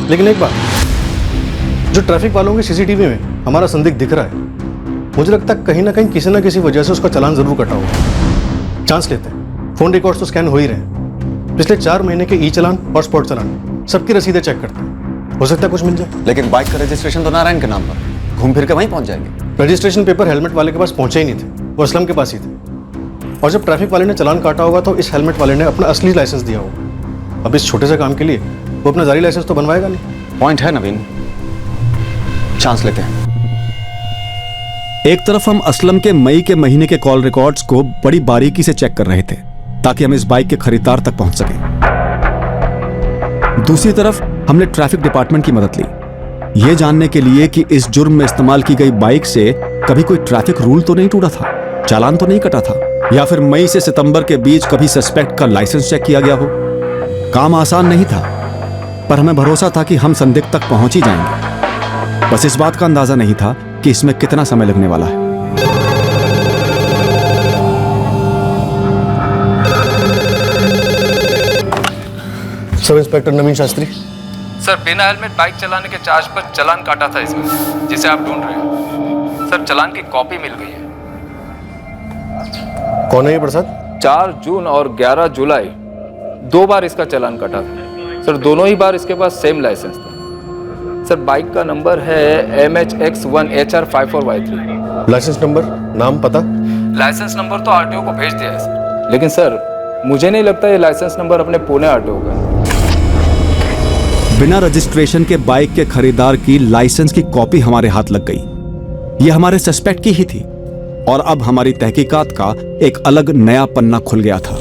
लेकिन एक बात, जो ट्रैफिक वालों की सीसीटीवी में हमारा संदिग्ध दिख रहा है, मुझे लगता है कहीं ना कहीं किसी ना किसी वजह से उसका चालान जरूर कटा होगा। चांस लेते हैं, फोन रिकॉर्ड्स तो स्कैन हो ही रहे हैं। पिछले 4 महीने के ई चालान और स्पॉट चालान सबकी रसीदें चेक करते हैं, हो सकता है कुछ मिल जाए। लेकिन बाइक का रजिस्ट्रेशन तो नारायण के नाम पर, घूम फिर के वहीं पहुंच जाएंगे। रजिस्ट्रेशन पेपर हेलमेट वाले के पास पहुंचे ही नहीं थे, वो असलम के पास ही थे। और जब ट्रैफिक वाले ने चालान काटा होगा तो इस हेलमेट वाले ने अपना असली लाइसेंस दिया होगा। अब इस छोटे से काम के लिए वो अपना जारी लाइसेंस तो बनवाएगा नहीं। पॉइंट है नवीन, चांस लेते हैं। एक तरफ हम असलम के मई के महीने के कॉल रिकॉर्ड्स को बड़ी बारीकी से चेक कर रहे थे ताकि हम इस बाइक के खरीदार तक पहुंच सकें। दूसरी तरफ हमने ट्रैफिक डिपार्टमेंट की मदद ली, यह जानने के लिए कि इस जुर्म में इस्तेमाल की गई बाइक से कभी कोई ट्रैफिक रूल तो नहीं टूटा था, चालान तो नहीं कटा था, या फिर मई से सितंबर के बीच कभी सस्पेक्ट का लाइसेंस चेक किया गया हो। काम आसान नहीं था, पर हमें भरोसा था कि हम संदिग्ध तक पहुंच ही जाएंगे। बस इस बात का अंदाजा नहीं था कि इसमें कितना समय लगने वाला है। सब इंस्पेक्टर नवीन शास्त्री। सर बिना हेलमेट बाइक चलाने के चार्ज पर चालान काटा था इसमें, जिसे आप ढूंढ रहे हो। सर चालान की कॉपी मिल गई है। कौन है ये प्रसाद? 4 जून और 11 जुलाई 2 बार इसका चालान कटा था सर। दोनों ही बार इसके पास सेम लाइसेंस था सर। बाइक का नंबर है MHX1HR54Y3। लाइसेंस नंबर, नाम, पता? लाइसेंस नंबर तो आरटीओ को भेज दिया है सर, लेकिन सर मुझे नहीं लगता ये लाइसेंस नंबर अपने पुणे आरटीओ का है। बिना रजिस्ट्रेशन के बाइक के खरीदार की लाइसेंस की कॉपी हमारे हाथ लग गई। यह हमारे सस्पेक्ट की ही थी और अब हमारी तहकीकात का एक अलग नया पन्ना खुल गया था।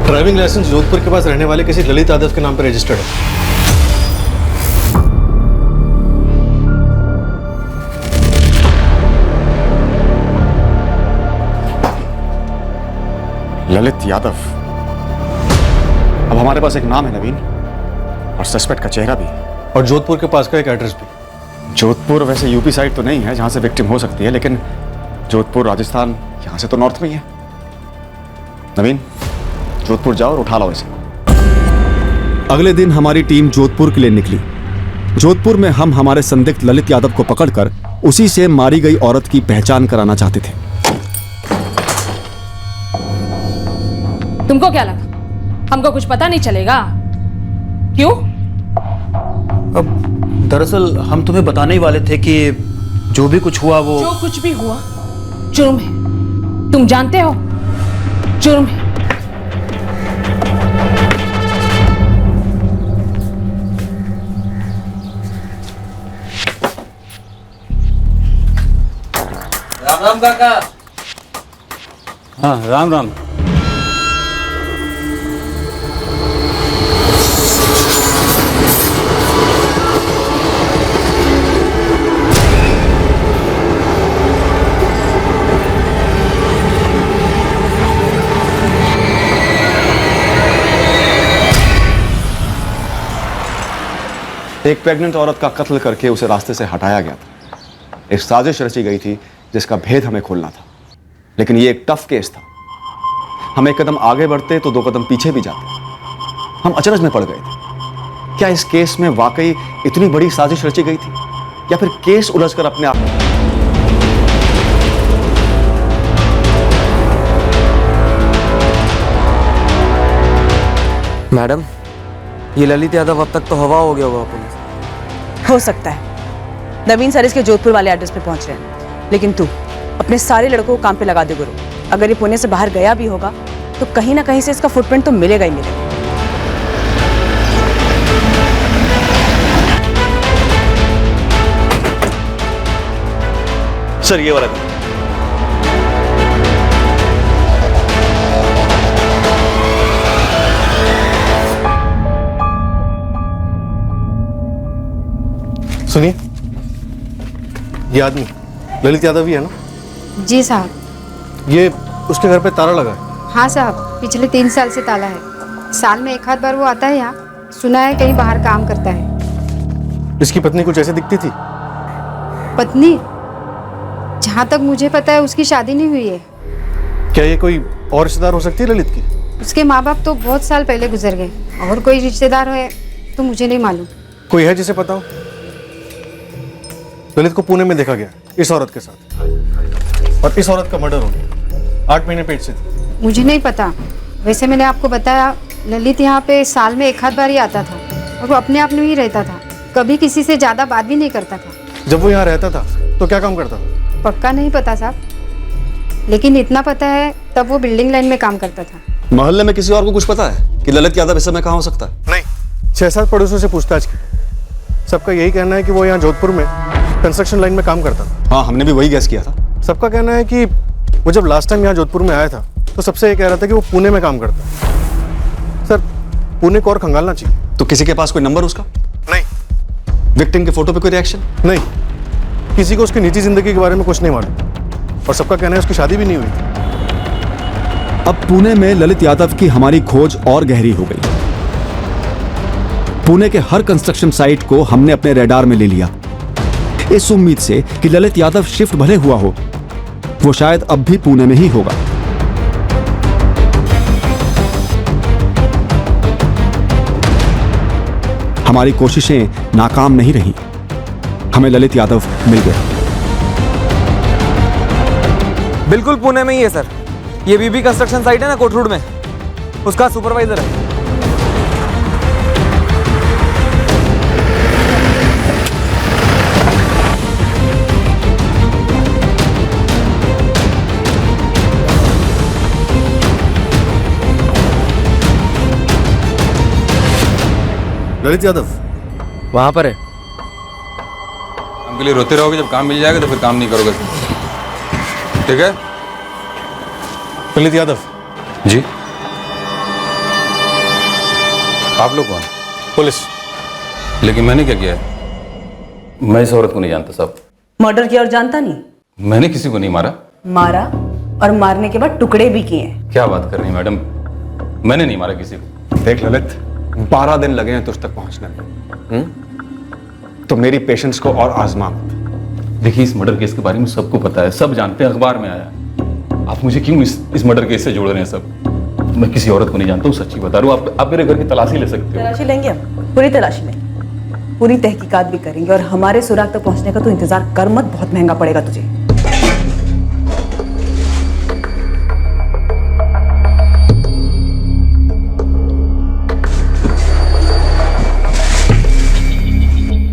ड्राइविंग लाइसेंस जोधपुर के पास रहने वाले किसी ललित यादव के नाम पर रजिस्टर्ड है। ललित यादव। अब हमारे पास एक नाम है नवीन, और सस्पेक्ट का चेहरा भी, और जोधपुर के पास का एक एड्रेस भी। जोधपुर वैसे यूपी साइड तो नहीं है जहां से विक्टिम हो सकती है, लेकिन जोधपुर राजस्थान यहां से तो नॉर्थ में ही है। नवीन, जोधपुर जाओ और उठा लाओ इसे। अगले दिन हमारी टीम जोधपुर के लिए निकली। जोधपुर में हम हमारे संदिग्ध ललित यादव को पकड़कर उसी से मारी गई औरत की पहचान कराना चाहते थे। तुमको क्या लगा हमको कुछ पता नहीं चलेगा? क्यों? अब दरअसल हम तुम्हें बताने ही वाले थे कि जो भी कुछ हुआ वो जो कुछ भी हुआ जुर्म है, तुम जानते हो, जुर्म है। राम राम काका। हाँ राम राम। एक प्रेग्नेंट औरत का कत्ल करके उसे रास्ते से हटाया गया था। एक साजिश रची गई थी जिसका भेद हमें खोलना था। लेकिन ये एक टफ केस था। हम एक कदम आगे बढ़ते तो 2 कदम पीछे भी जाते। हम अचरज में पड़ गए थे। क्या इस केस में वाकई इतनी बड़ी साजिश रची गई थी, या फिर केस उलझकर अपने आप मैडम, ये ललित यादव अब तक तो हवा हो गया होगा पुलिस। हो सकता है। नवीन सर इसके जोधपुर वाले एड्रेस पे पहुंच रहे हैं, लेकिन तू अपने सारे लड़कों को काम पे लगा दे गुरु। अगर ये पुणे से बाहर गया भी होगा तो कहीं ना कहीं से इसका फुटप्रिंट तो मिलेगा ही मिलेगा। सर ये वाला सुनिए, ये आदमी ललित यादव ही है ना? जी साहब। ये उसके घर पे ताला लगा है। हाँ साहब, पिछले 3 साल से ताला है। साल में 1 आध बार वो आता है यहाँ। सुना है कहीं बाहर काम करता है। इसकी पत्नी कुछ ऐसे दिखती थी? पत्नी? जहाँ तक मुझे पता है उसकी शादी नहीं हुई है। क्या ये कोई और रिश्तेदार हो सकती है ललित की? उसके माँ बाप तो बहुत साल पहले गुजर गए, और कोई रिश्तेदार है तो मुझे नहीं मालूम। कोई है जिसे पता हो? ललित को पुणे में देखा गया इस औरत के साथ, और इस औरत का मर्डर हो गया। 8 महीने पेट से थी। मुझे नहीं पता। वैसे मैंने आपको बताया, ललित यहाँ पे साल में 1 आध बार ही आता था, और वो अपने आप में ही रहता था। कभी किसी से ज़्यादा बात भी नहीं करता था। जब वो यहाँ रहता था तो क्या काम करता था? पक्का नहीं पता साहब, लेकिन इतना पता है तब वो बिल्डिंग लाइन में काम करता था। मोहल्ले में किसी और को कुछ पता है कि ललित यादव इस समय कहाँ हो सकता है? नहीं। 6-7 पड़ोसियों से पूछताछ की, सबका यही कहना है कि वो यहाँ जोधपुर में कंस्ट्रक्शन लाइन में काम करता था। हाँ, हमने भी वही गैस किया था। सबका कहना है कि वो जब लास्ट टाइम यहाँ जोधपुर में आया था तो सबसे ये कह रहा था कि वो पुणे में काम करता है। सर, पुणे को और खंगालना चाहिए। तो किसी के पास कोई नंबर उसका? नहीं। विक्टिम के फोटो पे कोई रिएक्शन? नहीं। किसी को उसकी निजी जिंदगी के बारे में कुछ नहीं मालूम, और सबका कहना है उसकी शादी भी नहीं हुई थी। अब पुणे में ललित यादव की हमारी खोज और गहरी हो गई। पुणे के हर कंस्ट्रक्शन साइट को हमने अपने रडार में ले लिया, इस उम्मीद से कि ललित यादव शिफ्ट भले हुआ हो, वो शायद अब भी पुणे में ही होगा। हमारी कोशिशें नाकाम नहीं रहीं। हमें ललित यादव मिल गया। बिल्कुल पुणे में ही है सर। ये बीबी कंस्ट्रक्शन साइट है ना कोटरूड में, उसका सुपरवाइजर है। ललित यादव वहां पर है। काम के लिए रोते रहोगे, जब काम मिल जाएगा तो फिर काम नहीं करोगे। ठीक है? ललित यादव जी। आप लोग कौन? पुलिस। लेकिन मैंने क्या किया है? मैं इस औरत को नहीं जानता साहब। मर्डर किया और जानता नहीं? मैंने किसी को नहीं मारा। मारा, और मारने के बाद टुकड़े भी किए। क्या बात कर रही हैं मैडम? मैंने नहीं मारा किसी को। देख ललित, 12 दिन लगे हैं तुझ तक पहुंचने में। तो मेरी पेशेंस को और आजमा मत। देखिए, इस मर्डर केस के बारे में सबको पता है, सब जानते हैं, अखबार में आया। आप मुझे क्यों इस मर्डर केस से जोड़ रहे हैं सब? मैं किसी औरत को नहीं जानता हूँ, सच्ची बता रहा हूँ। आप मेरे घर की तलाशी ले सकते हो। तलाशी लेंगे हम, पूरी तलाशी लेंगे, पूरी तहकीकात भी करेंगे, और हमारे सुराग तक पहुंचने का तो इंतजार कर मत, बहुत महंगा पड़ेगा तुझे।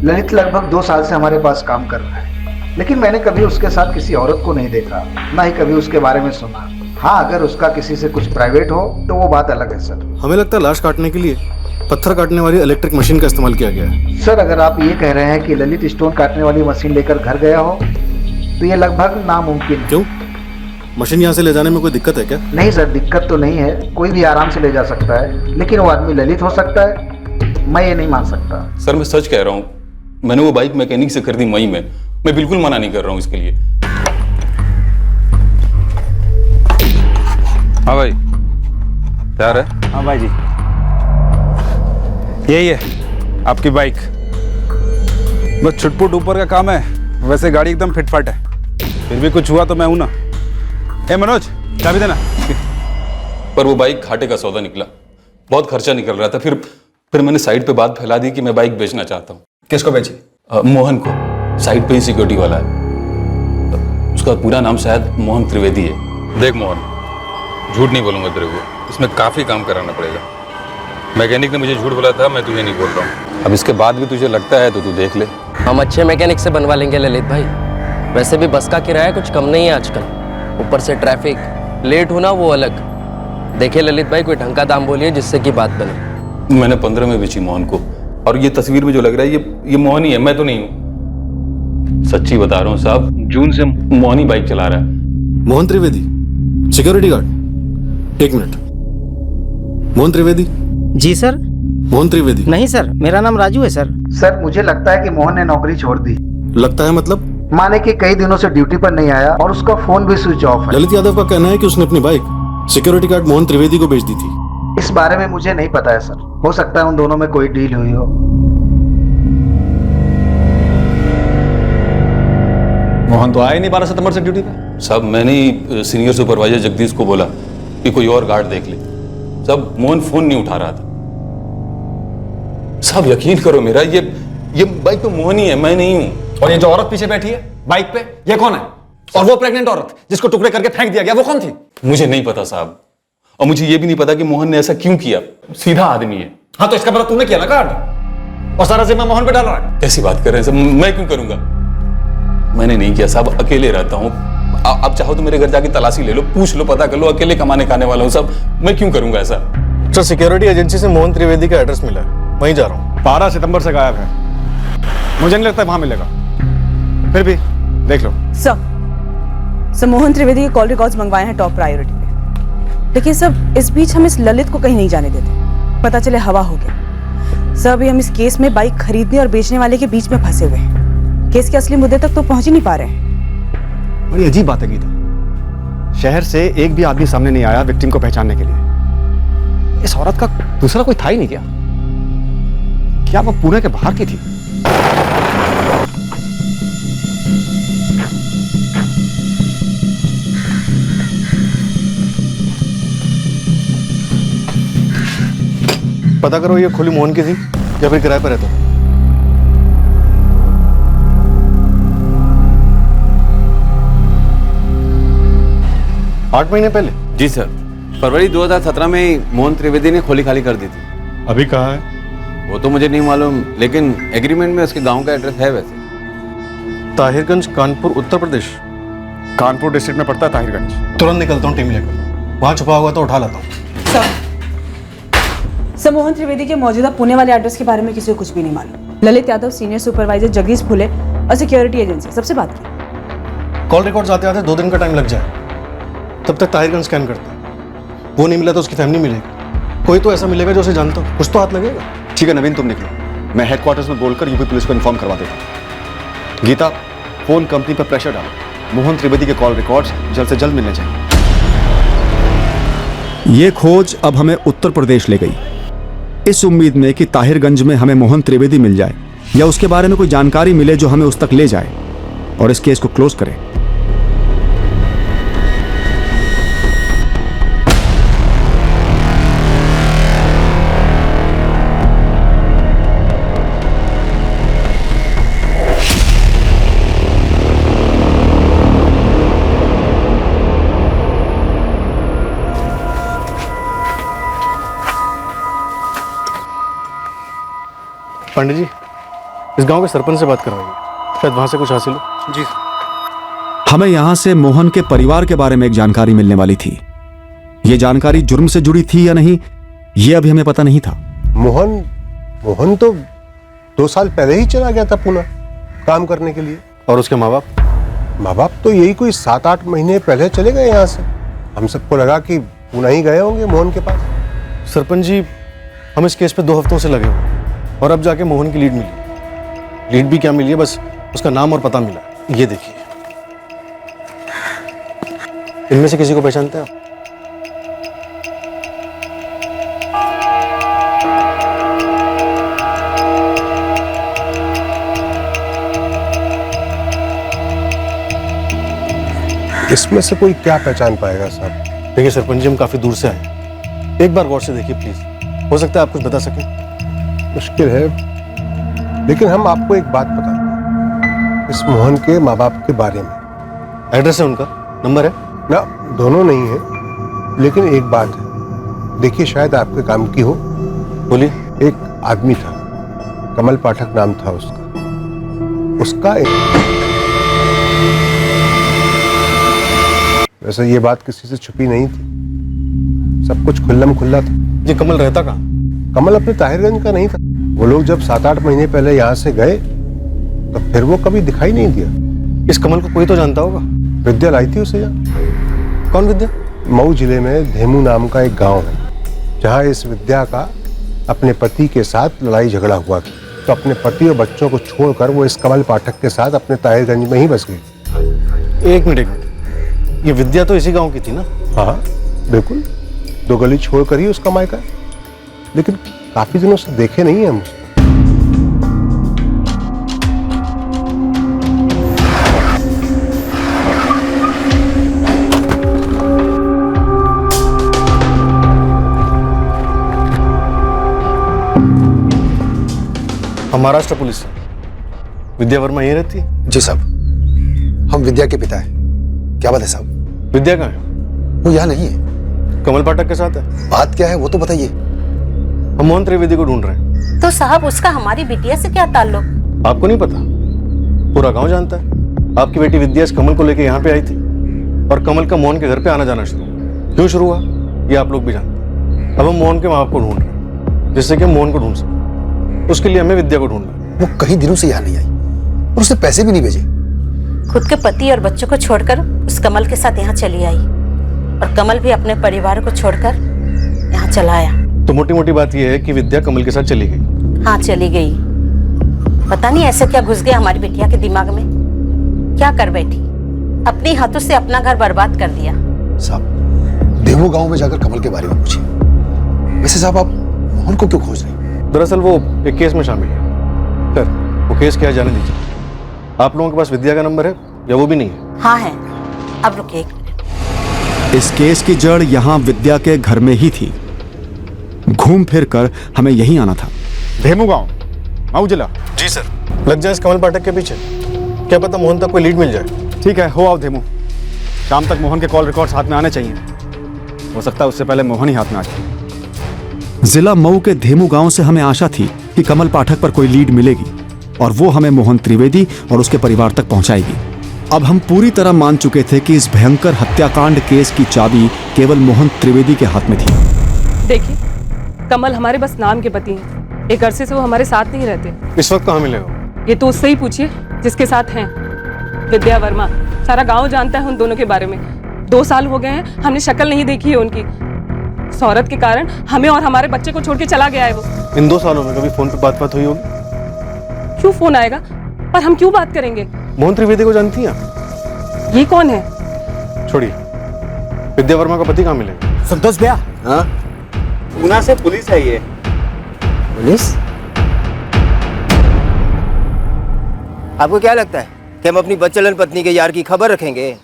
ललित लगभग 2 साल से हमारे पास काम कर रहा है, लेकिन मैंने कभी उसके साथ किसी औरत को नहीं देखा, ना ही कभी उसके बारे में सुना। हाँ, अगर उसका किसी से कुछ प्राइवेट हो तो वो बात अलग है सर। हमें लगता है लाश काटने के लिए पत्थर काटने वाली इलेक्ट्रिक मशीन का इस्तेमाल किया गया है। सर, अगर आप ये कह रहे हैं कि ललित स्टोन काटने वाली मशीन लेकर घर गया हो तो ये लगभग नामुमकिन है। क्यों? मशीन यहाँ से ले जाने में कोई दिक्कत है क्या? नहीं सर, दिक्कत तो नहीं है, कोई भी आराम से ले जा सकता है, लेकिन वो आदमी ललित हो सकता है, मैं ये नहीं मान सकता। सर, मैं सच कह रहा हूँ, मैंने वो बाइक मैकेनिक से खरीदी मई में। मैं बिल्कुल मना नहीं कर रहा हूँ इसके लिए। हाँ भाई, तैयार है? हाँ भाई जी, यही है आपकी बाइक। बस छुटपुट ऊपर का काम है, वैसे गाड़ी एकदम फिटफाट है। फिर भी कुछ हुआ तो मैं हूं ना। ए मनोज, चाबी देना। पर वो बाइक घाटे का सौदा निकला, बहुत खर्चा निकल रहा था। फिर मैंने साइड पे बात फैला दी कि मैं बाइक बेचना चाहता हूँ। किसको बेची? मोहन को। साइड पे ही सिक्योरिटी वाला है, उसका पूरा नाम शायद मोहन त्रिवेदी है। देख मोहन, झूठ नहीं बोलूंगा तेरे को, इसमें काफी काम कराना पड़ेगा। मैकेनिक ने मुझे झूठ बोला था, मैं तुझे नहीं बोल रहा हूँ। अब इसके बाद भी तुझे लगता है तो तू देख ले। हम अच्छे मैकेनिक से बनवा लेंगे ललित भाई। वैसे भी बस का किराया कुछ कम नहीं है आजकल, ऊपर से ट्रैफिक, लेट होना वो अलग। देखिए ललित भाई, कोई ढंग का दाम बोलिए जिससे कि बात बने। मैंने 15 में बेची मोहन को, और ये तस्वीर में जो लग रहा है ये मोहन ही है, मैं तो नहीं हूँ। सच्ची बता रहा हूँ साहब, जून से मोहन ही बाइक चला रहा है। Mohan Trivedi, security guard. एक मिनट। मोहन त्रिवेदी? जी सर। मोहन त्रिवेदी? नहीं सर, मेरा नाम राजू है सर। सर मुझे लगता है कि मोहन ने नौकरी छोड़ दी। लगता है मतलब? माने कि कई दिनों से ड्यूटी पर नहीं आया और उसका फोन भी स्विच ऑफ है। ललित यादव का कहना है कि उसने अपनी bike security guard Mohan Trivedi को बेच दी थी। इस बारे में मुझे नहीं पता है सर, हो सकता है उन दोनों में कोई डील हुई हो। मोहन तो आया ही नहीं 12 सितंबर से ड्यूटी पे। साहब मैंने ही सीनियर सुपरवाइजर जगदीश को बोला कि कोई और गार्ड देख ले। साहब मोहन फोन नहीं उठा रहा था। साहब यकीन करो मेरा, ये बाइक तो मोहन ही है, मैं नहीं हूं। और ये जो औरत पीछे बैठी है बाइक पे, ये कौन है? और वो प्रेग्नेंट औरत जिसको टुकड़े करके फेंक दिया गया, वो कौन थी? मुझे नहीं पता साहब, और मुझे ये भी नहीं पता कि मोहन ने ऐसा क्यों किया। सीधा आदमी है। हाँ तो इसका पता तूने किया ना गार्ड, और सारा जिम्मा मोहन पे डाल रहा है। कैसी बात कर रहे हैं साहब, मैं क्यों करूंगा? मैंने नहीं किया साहब, अकेले रहता हूँ। आप चाहो तो मेरे घर जाके तलाशी ले लो, पूछ लो, पता कर लो, अकेले कमाने खाने वाला हूँ साहब, मैं क्यों करूंगा ऐसा? सर सिक्योरिटी एजेंसी से मोहन त्रिवेदी का एड्रेस मिला है, वहीं जा रहा हूँ। 12 सितंबर से गायब है, मुझे नहीं लगता वहां मिलेगा। फिर भी देख लो। सर मोहन त्रिवेदी के कॉल रिकॉर्ड्स मंगवाए हैं टॉप प्रायोरिटी पे, लेकिन सर इस बीच हम इस ललित को कहीं नहीं जाने देते, पता चले हवा हो गया। सर अभी हम इस केस में बाइक खरीदने और बेचने वाले के बीच में फंसे हुए हैं। केस के असली मुद्दे तक तो पहुंच ही नहीं पा रहे हैं। बड़ी अजीब बात है गीता, शहर से एक भी आदमी सामने नहीं आया विक्टिम को पहचानने के लिए। इस औरत का दूसरा कोई था ही नहीं क्या? क्या वो पुणे के बाहर की थी? पता करो ये खुली मोहन की थी या फिर किराए पर रहता। 8 महीने पहले? जी सर, फरवरी 2017 में ही मोहन त्रिवेदी ने खोली खाली कर दी थी। अभी कहाँ है? वो तो मुझे नहीं मालूम, लेकिन एग्रीमेंट में उसके गांव का एड्रेस है वैसे। ताहिरगंज, कानपुर, उत्तर प्रदेश। कानपुर डिस्ट्रिक्ट में पड़ता है ताहिरगंज। तुरंत निकलता हूँ टीम लेकर, वहाँ छुपा हुआ तो उठा लाता हूँ। सर मोहन त्रिवेदी के मौजूदा पुणे वाले एड्रेस के बारे में किसी को कुछ भी नहीं मालूम। ललित यादव, सीनियर सुपरवाइजर जगदीश फुले और सिक्योरिटी एजेंसी सबसे बात की। कॉल रिकॉर्ड्स आते आते 2 दिन का टाइम लग जाए, तब तक ताहिरगंज स्कैन करते हैं। वो नहीं मिला तो उसकी फैमिली मिलेगी, कोई तो ऐसा मिलेगा जो उसे जानता हो, कुछ तो हाथ लगेगा। ठीक है नवीन, तुम निकलो, मैं हेडक्वार्टर्स में बोलकर यूपी पुलिस को इन्फॉर्म करवा देता हूँ। गीता, फोन कंपनी पर प्रेशर डालो, मोहन त्रिवेदी के कॉल रिकॉर्ड्स जल्द से जल्द मिलने चाहिए। ये खोज अब हमें उत्तर प्रदेश ले गई, इस उम्मीद में कि ताहिरगंज में हमें मोहन त्रिवेदी मिल जाए या उसके बारे में कोई जानकारी मिले जो हमें उस तक ले जाए और इस केस को क्लोज करे। पंडित जी, इस गांव के सरपंच से बात करवाइए, शायद वहां से कुछ हासिल हो। जी। हमें यहां से मोहन के परिवार के बारे में एक जानकारी मिलने वाली थी। यह जानकारी जुर्म से जुड़ी थी या नहीं, यह अभी हमें पता नहीं था। मोहन तो 2 साल पहले ही चला गया था पुणे काम करने के लिए। और उसके माँ बाप? माँ बाप तो यही कोई 7-8 महीने पहले चले गए यहाँ से। हम सबको लगा कि पुणे ही गए होंगे मोहन के पास। सरपंच जी, हम इस केस पे 2 हफ्तों से लगे हुए हैं और अब जाके मोहन की लीड मिली। लीड भी क्या मिली है, बस उसका नाम और पता मिला। ये देखिए, इनमें से किसी को पहचानते हैं आप? इसमें से कोई क्या पहचान पाएगा साहब? देखिए सरपंच जी, हम काफी दूर से आए, एक बार गौर से देखिए प्लीज, हो सकता है आप कुछ बता सकें। मुश्किल है, लेकिन हम आपको एक बात बताते हैं इस मोहन के माँ बाप के बारे में। एड्रेस है उनका, नंबर है ना? दोनों नहीं है, लेकिन एक बात है, देखिए शायद आपके काम की हो। बोलिए। एक आदमी था, कमल पाठक नाम था उसका वैसे ये बात किसी से छुपी नहीं थी, सब कुछ खुल्लम खुल्ला था। ये कमल रहता कहाँ? कमल अपने ताहिरगंज का नहीं था। वो लोग जब 7-8 महीने पहले यहाँ से गए तो फिर वो कभी दिखाई नहीं दिया। इस कमल को कोई तो जानता होगा। विद्या लाई थी उसे यहाँ। कौन विद्या? मऊ जिले में धेमू नाम का एक गांव है, जहाँ इस विद्या का अपने पति के साथ लड़ाई झगड़ा हुआ था। तो अपने पति और बच्चों को छोड़कर वो इस कमल पाठक के साथ अपने ताहिरगंज में ही बस गई। एक मिनट, ये विद्या तो इसी गांव की थी ना? हाँ बिल्कुल, 2 गली छोड़कर ही उसका मायका है, लेकिन काफी दिनों से देखे नहीं है हम उसको। महाराष्ट्र पुलिस से विद्या वर्मा यहीं रहती है? जी साहब, हम विद्या के पिता हैं। क्या बात है साहब? विद्या कहाँ है? वो यहाँ नहीं है। कमल पाठक के साथ है। बात क्या है वो तो बताइए। हम मोहन त्रिवेदी को ढूंढ रहे हैं। तो साहब उसका हमारी बिटिया से क्या ताल्लुक? आपको नहीं पता? पूरा गांव जानता है। आपकी बेटी विद्या इस कमल को लेकर यहाँ पे आई थी और कमल का मोहन के घर पे आना जाना शुरू हुआ। क्यों शुरू हुआ ये आप लोग भी जानते हैं। अब हम मोहन के माँ बाप को ढूंढ रहे हैं, जिससे कि हम मोहन को ढूंढ सकें। उसके लिए हमें विद्या को ढूंढना है। वो कई दिनों से यहाँ नहीं आई और उसने पैसे भी नहीं भेजे। खुद के पति और बच्चों को छोड़कर उस कमल के साथ यहाँ चली आई और कमल भी अपने परिवार को छोड़कर यहाँ चला आया। तो मोटी मोटी बात यह है कि विद्या कमल के साथ चली गई। हाँ चली गई। पता नहीं ऐसा क्या घुस गया हमारी बिटिया के दिमाग में, क्या कर बैठी, अपने हाथों से अपना घर बर्बाद कर दिया। साहब देवो गांव में जाकर कमल के बारे में पूछिए। वैसे साहब आप मोहन को क्यों खोज रहे हैं? दरअसल वो एक केस में शामिल है। सर वो केस क्या है जाने दीजिए। आप लोगों के पास विद्या का नंबर है या वो भी नहीं है? हाँ है। अब रुकिए एक मिनट। इस केस की जड़ यहाँ विद्या के घर में ही थी। घूम फिर कर हमें यहीं आना था। धेमू गांव, मऊ जिला। जी सर। लग जाए इस कमल पाठक के पीछे, क्या पता मोहन तक कोई लीड मिल जाए। ठीक है, हो आओ धेमू। शाम तक मोहन के कॉल रिकॉर्ड्स हाथ में आने चाहिए। हो सकता है उससे पहले मोहन ही हाथ में आ जाए। जिला मऊ के धेमू गांव से हमें आशा थी कि कमल पाठक पर कोई लीड मिलेगी और वो हमें मोहन त्रिवेदी और उसके परिवार तक पहुंचाएगी। अब हम पूरी तरह मान चुके थे कि इस भयंकर हत्याकांड केस की चाबी केवल मोहन त्रिवेदी के हाथ में थी। देखिए, कमल हमारे बस नाम के पति हैं। एक अरसे से वो हमारे साथ नहीं रहते। इस वक्त कहाँ मिलेगा? ये तो उससे ही पूछिए जिसके साथ हैं। विद्या वर्मा, सारा गांव जानता है उन दोनों के बारे में। 2 साल हो गए हैं, हमने शक्ल नहीं देखी है उनकी। इस औरत के कारण हमें और हमारे बच्चे को छोड़ के चला गया है वो। इन 2 सालों में कभी फोन पे बात हुई होगी? क्यों फोन आएगा? पर हम क्यों बात करेंगे? मोहन त्रिवेदी को जानती हैं आप? ये कौन है? छोड़िए, विद्या वर्मा का पति कहाँ मिलेगा? संतोष भैया। हाँ, पूना से पुलिस है ये। पुलिस? आपको क्या लगता है कि हम अपनी बच्चलन पत्नी के यार की खबर रखेंगे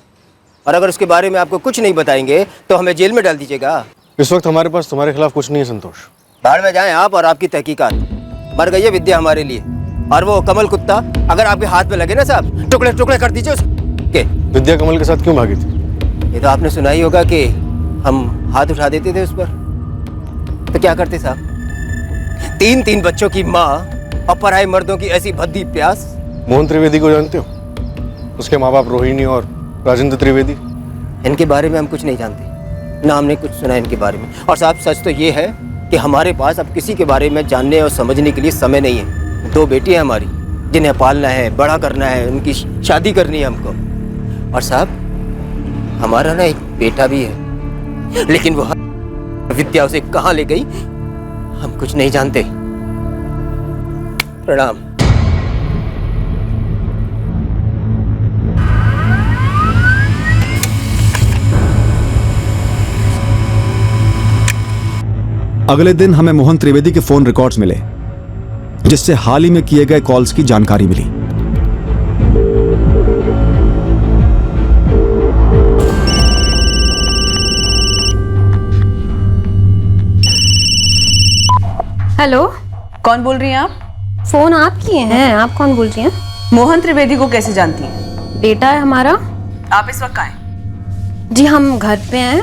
और अगर उसके बारे में आपको कुछ नहीं बताएंगे तो हमें जेल में डाल दीजिएगा? इस वक्त हमारे पास तुम्हारे खिलाफ कुछ नहीं है संतोष। बाहर में जाएं आप और आपकी तहकीकात। मर गई है विद्या हमारे लिए, और वो कमल कुत्ता अगर आपके हाथ में लगे ना साहब, टुकड़े टुकड़े कर दीजिए उसके। विद्या कमल के साथ क्यों भागी थी? ये तो आपने सुना ही होगा कि हम हाथ उठा देते थे उस पर। तो क्या करते साहब? 3 बच्चों की माँ और पराए मर्दों की ऐसी भद्दी प्यास। मोहन त्रिवेदी को जानते हो? उसके माँ बाप रोहिणी और राजेंद्र त्रिवेदी। इनके बारे में हम कुछ नहीं जानते, ना हमने कुछ सुना इनके बारे में। और साहब सच तो ये है कि हमारे पास अब किसी के बारे में जानने और समझने के लिए समय नहीं है। 2 बेटी हैं हमारी, जिन्हें पालना है, बड़ा करना है, उनकी शादी करनी है हमको। और साहब हमारा ना एक बेटा भी है, लेकिन वो विद्या उसे कहाँ ले गई हम कुछ नहीं जानते। प्रणाम। अगले दिन हमें मोहन त्रिवेदी के फोन रिकॉर्ड्स मिले, जिससे हाल ही में किए गए कॉल्स की जानकारी मिली। हेलो, कौन बोल रही हैं आप? फोन आप किए हैं, आप कौन बोल रही हैं? मोहन त्रिवेदी को कैसे जानती हैं? बेटा है हमारा। आप इस वक्त कहाँ हैं? जी हम घर पे हैं।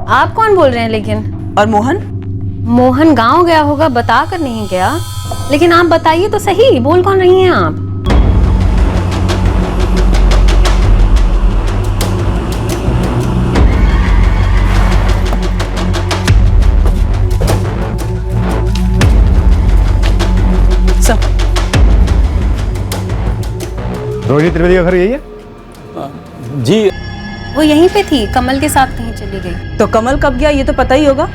आप कौन बोल रहे हैं लेकिन? और मोहन? मोहन गांव गया होगा, बता कर नहीं गया। लेकिन आप बताइए तो सही, बोल कौन रही हैं आप? रोहिणी त्रिवेदी का घर यही है? जी वो यहीं पे थी, कमल के साथ कहीं चली गई। तो कमल कब गया ये तो पता ही होगा,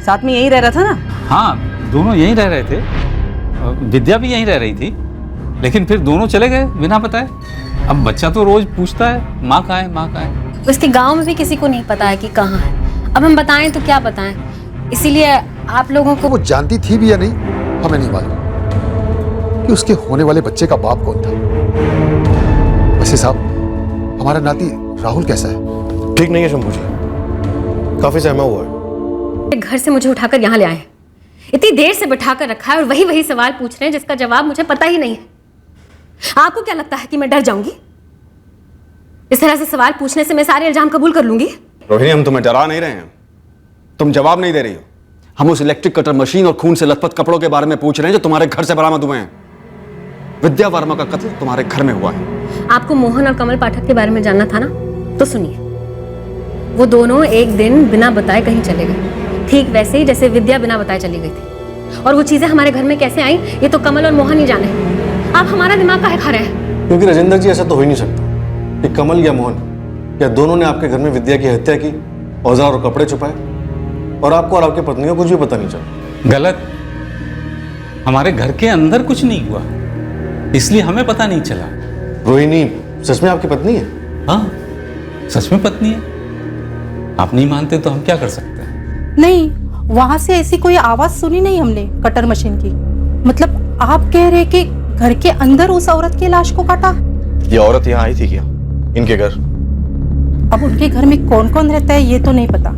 साथ में यहीं रह रहा था ना? हाँ, दोनों यहीं रह रहे थे। विद्या भी यहीं रह रही थी, लेकिन फिर दोनों चले गए बिना बताए। अब बच्चा तो रोज पूछता है माँ कहाँ है, माँ कहाँ है। उसके गांव में भी किसी को नहीं पता है कि कहाँ है। अब हम बताएं तो क्या बताएं, इसीलिए आप लोगों को। वो जानती थी भी या नहीं हमें नहीं मालूम कि उसके होने वाले बच्चे का बाप कौन था। वैसे साहब, हमारा नाती राहुल कैसा है? ठीक नहीं है शंभू जी, काफी सहमा हुआ है। घर से मुझे उठाकर यहाँ ले आए, इतनी देर से बैठा कर रखा है और वही सवाल पूछ रहे हैं जिसका जवाब मुझे पता ही नहीं है। आपको क्या लगता है कि मैं डर जाऊंगी? इस तरह से सवाल पूछने से मैं सारे इल्जाम कबूल कर लूंगी? रोहिणी, हम तुम्हें डरा नहीं रहे हैं, तुम जवाब नहीं दे रही हो। हम उस इलेक्ट्रिक कटर मशीन और खून से लथपथ कपड़ों के बारे में पूछ रहे हैं जो तुम्हारे घर से बरामद हुए हैं। विद्या वर्मा का कत्ल तुम्हारे घर में हुआ है। आपको मोहन और कमल पाठक के बारे में जानना था ना, तो सुनिए। वो दोनों एक दिन बिना बताए कहीं चले गए, ठीक वैसे ही जैसे विद्या बिना बताए चली गई थी। और वो चीजें हमारे घर में कैसे आई ये तो कमल और मोहन ही जाने। आप हमारा दिमाग काहे खा रहे हैं? क्योंकि राजेंद्र जी ऐसा तो हो ही नहीं सकता कि कमल या मोहन या दोनों ने आपके घर में विद्या की हत्या की, औजार और कपड़े छुपाए, और आपको और आपकी पत्नी को कुछ भी पता नहीं चला। गलत। हमारे घर के अंदर कुछ नहीं हुआ, इसलिए हमें पता नहीं चला। रोहिणी सच में आपकी पत्नी है? हाँ, सच में पत्नी है। आप नहीं मानते तो हम क्या कर सकते हैं? नहीं, वहां से ऐसी कोई आवाज सुनी नहीं हमने कटर मशीन की। मतलब आप कह रहे कि घर के अंदर उस औरत की लाश को काटा? ये औरत यहाँ आई थी क्या इनके घर? अब उनके घर में कौन कौन रहता है ये तो नहीं पता।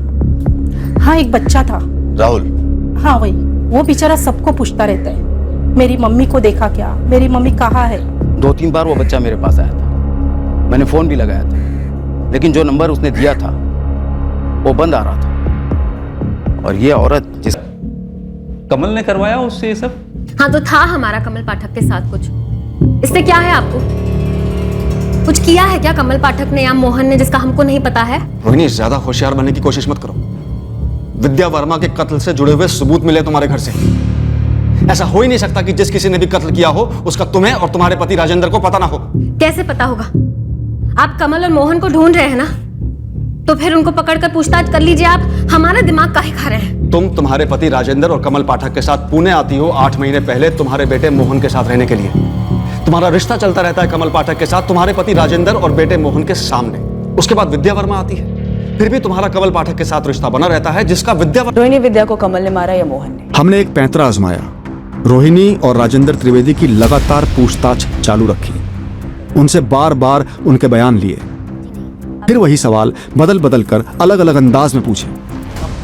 हाँ, एक बच्चा था, राहुल। हाँ वही, वो बेचारा सबको पूछता रहता है, मेरी मम्मी को देखा क्या, मेरी मम्मी कहाँ है। 2-3 बार वो बच्चा मेरे पास आया था, मैंने फोन भी लगाया था, लेकिन जो नंबर उसने दिया था वो बंद आ रहा था। और ये औरत जिस कमल ने करवाया उससे ये सब? हाँ, तो था हमारा कमल पाठक के साथ कुछ। इससे क्या है आपको? कुछ किया है क्या कमल पाठक ने या मोहन ने जिसका हमको नहीं पता है? रोहिणी, ज्यादा होशियार बनने की कोशिश मत करो। विद्या वर्मा के कत्ल से जुड़े हुए सबूत मिले तुम्हारे घर से। ऐसा हो ही नहीं सकता कि जिस किसी ने भी कत्ल किया हो उसका तुम्हें और तुम्हारे पति राजेंद्र को पता ना हो। कैसे पता होगा? आप कमल और मोहन को ढूंढ रहे हैं ना, तो फिर उनको पकड़कर पूछताछ कर लीजिए। आप हमारा दिमाग काहे खा रहे हैं? तुम्हारे पति राजेंद्र और कमल पाठक के साथ पुणे आती हो 8 महीने पहले तुम्हारे बेटे मोहन के साथ रहने के लिए। तुम्हारा रिश्ता चलता रहता है कमल पाठक के साथ तुम्हारे पति राजेंद्र और बेटे मोहन के सामने। उसके बाद विद्या वर्मा आती है, फिर भी तुम्हारा कमल पाठक के साथ रिश्ता बना रहता है जिसका रोहिणी विद्या को कमल ने मारा या मोहन ने? हमने एक पैंतरा आजमाया। रोहिणी और राजेंद्र त्रिवेदी की लगातार पूछताछ चालू रखी, उनसे बार बार उनके बयान लिए, फिर वही सवाल बदल बदल कर अलग अलग अंदाज में पूछे,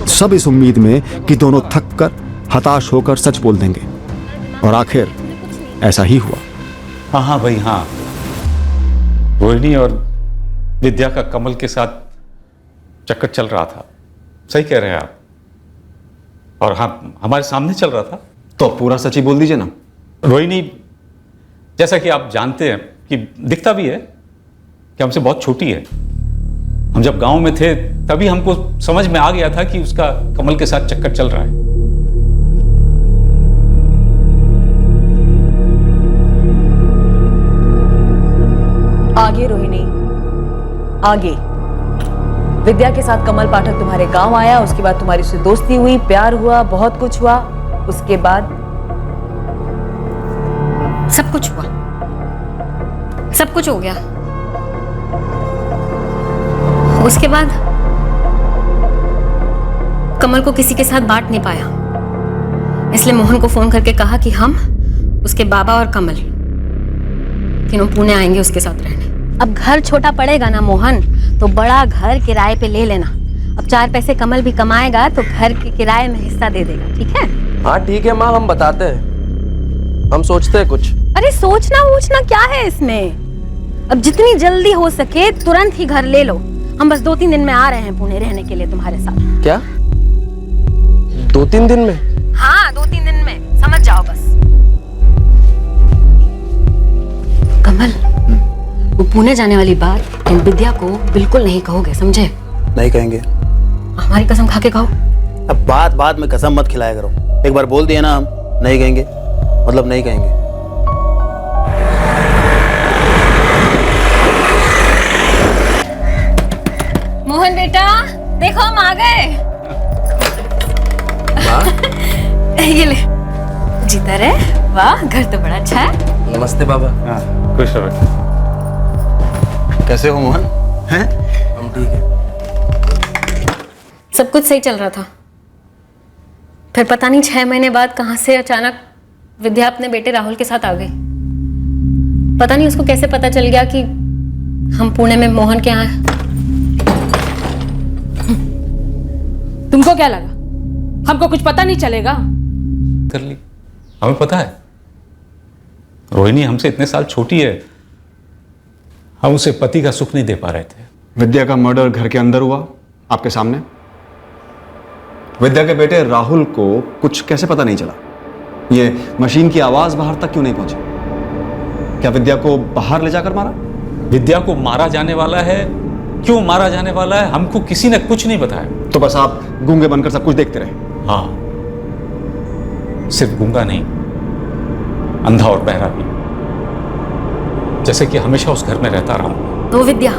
सब इस उम्मीद में कि दोनों थक कर हताश होकर सच बोल देंगे। और आखिर ऐसा ही हुआ। हाँ हाँ भाई हाँ, रोहिणी और विद्या का कमल के साथ चक्कर चल रहा था। सही कह रहे हैं आप। और हाँ, हमारे सामने चल रहा था। तो पूरा सच ही बोल दीजिए ना। रोहिणी, जैसा कि आप जानते हैं कि दिखता भी है कि हमसे बहुत छोटी है। हम जब गांव में थे तभी हमको समझ में आ गया था कि उसका कमल के साथ चक्कर चल रहा है। आगे रोहिणी, आगे। विद्या के साथ कमल पाठक तुम्हारे गांव आया, उसके बाद तुम्हारी उससे दोस्ती हुई, प्यार हुआ, बहुत कुछ हुआ। उसके बाद सब कुछ हुआ, सब कुछ हो गया। उसके बाद कमल को किसी के साथ बांट नहीं पाया, इसलिए मोहन को फोन करके कहा कि हम, उसके बाबा और कमल तीनों पुणे आएंगे उसके साथ रहने। अब घर छोटा पड़ेगा ना मोहन, तो बड़ा घर किराए पे ले लेना। अब 4 पैसे कमल भी कमाएगा तो घर के किराए में हिस्सा दे देगा, ठीक है? हाँ ठीक है माँ, हम बताते हैं, हम सोचते हैं कुछ। अरे सोचना वोचना क्या है इसमें? अब जितनी जल्दी हो सके तुरंत ही घर ले लो। हम बस 2-3 दिन में आ रहे हैं पुणे रहने के लिए तुम्हारे साथ। क्या 2-3 दिन में? हाँ 2-3 दिन में, समझ जाओ बस। कमल, वो पुणे जाने वाली बात इन विद्या को बिल्कुल नहीं कहोगे, समझे? नहीं कहेंगे। हमारी कसम खा के कहो। अब बात बात में कसम मत खिलाया करो। एक बार बोल दिया ना हम नहीं कहेंगे, मतलब नहीं कहेंगे। मोहन बेटा देखो हम आ गए। ये ले, जीता रहे। वाह, घर तो बड़ा अच्छा है। नमस्ते बाबा। खुश रहो। कैसे हो मोहन? हैं? हम ठीक है। सब कुछ सही चल रहा था, फिर पता नहीं 6 महीने बाद कहां से अचानक विद्या अपने बेटे राहुल के साथ आ गई। पता नहीं उसको कैसे पता चल गया कि हम पुणे में मोहन के यहाँ हैं। तुमको क्या लगा हमको कुछ पता नहीं चलेगा? कर ली, हमें पता है। रोहिणी हमसे इतने साल छोटी है, हम उसे पति का सुख नहीं दे पा रहे थे। विद्या का मर्डर घर के अंदर हुआ आपके सामने। विद्या के बेटे राहुल को कुछ कैसे पता नहीं चला? ये मशीन की आवाज बाहर तक क्यों नहीं पहुंची? क्या विद्या को बाहर ले जाकर मारा? विद्या को मारा जाने वाला है, क्यों मारा जाने वाला है, हमको किसी ने कुछ नहीं बताया। तो बस आप गूंगे बनकर सब कुछ देखते रहे? हाँ, सिर्फ गूंगा नहीं, अंधा और बहरा भी, जैसे कि हमेशा उस घर में रहता रहा। तो विद्या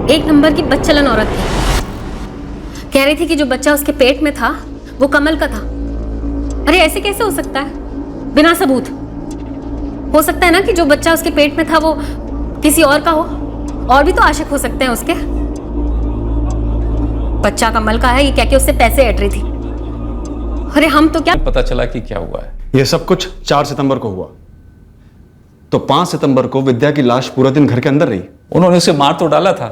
एक नंबर की बच्चलन औरत थी। कह रही थी कि जो बच्चा उसके पेट में था वो कमल का था। अरे ऐसे कैसे हो सकता है बिना सबूत? हो सकता है ना कि जो बच्चा उसके पेट में था वो किसी और का हो, और भी तो आशिक हो सकते हैं उसके। बच्चा कमल का है ये कह के उससे पैसे ऐंठ रही थी। अरे हम तो क्या पता चला कि क्या हुआ है। यह सब कुछ 4 सितंबर को हुआ, तो 5 सितंबर को विद्या की लाश पूरा दिन घर के अंदर रही। उन्होंने उसे मार तो डाला था,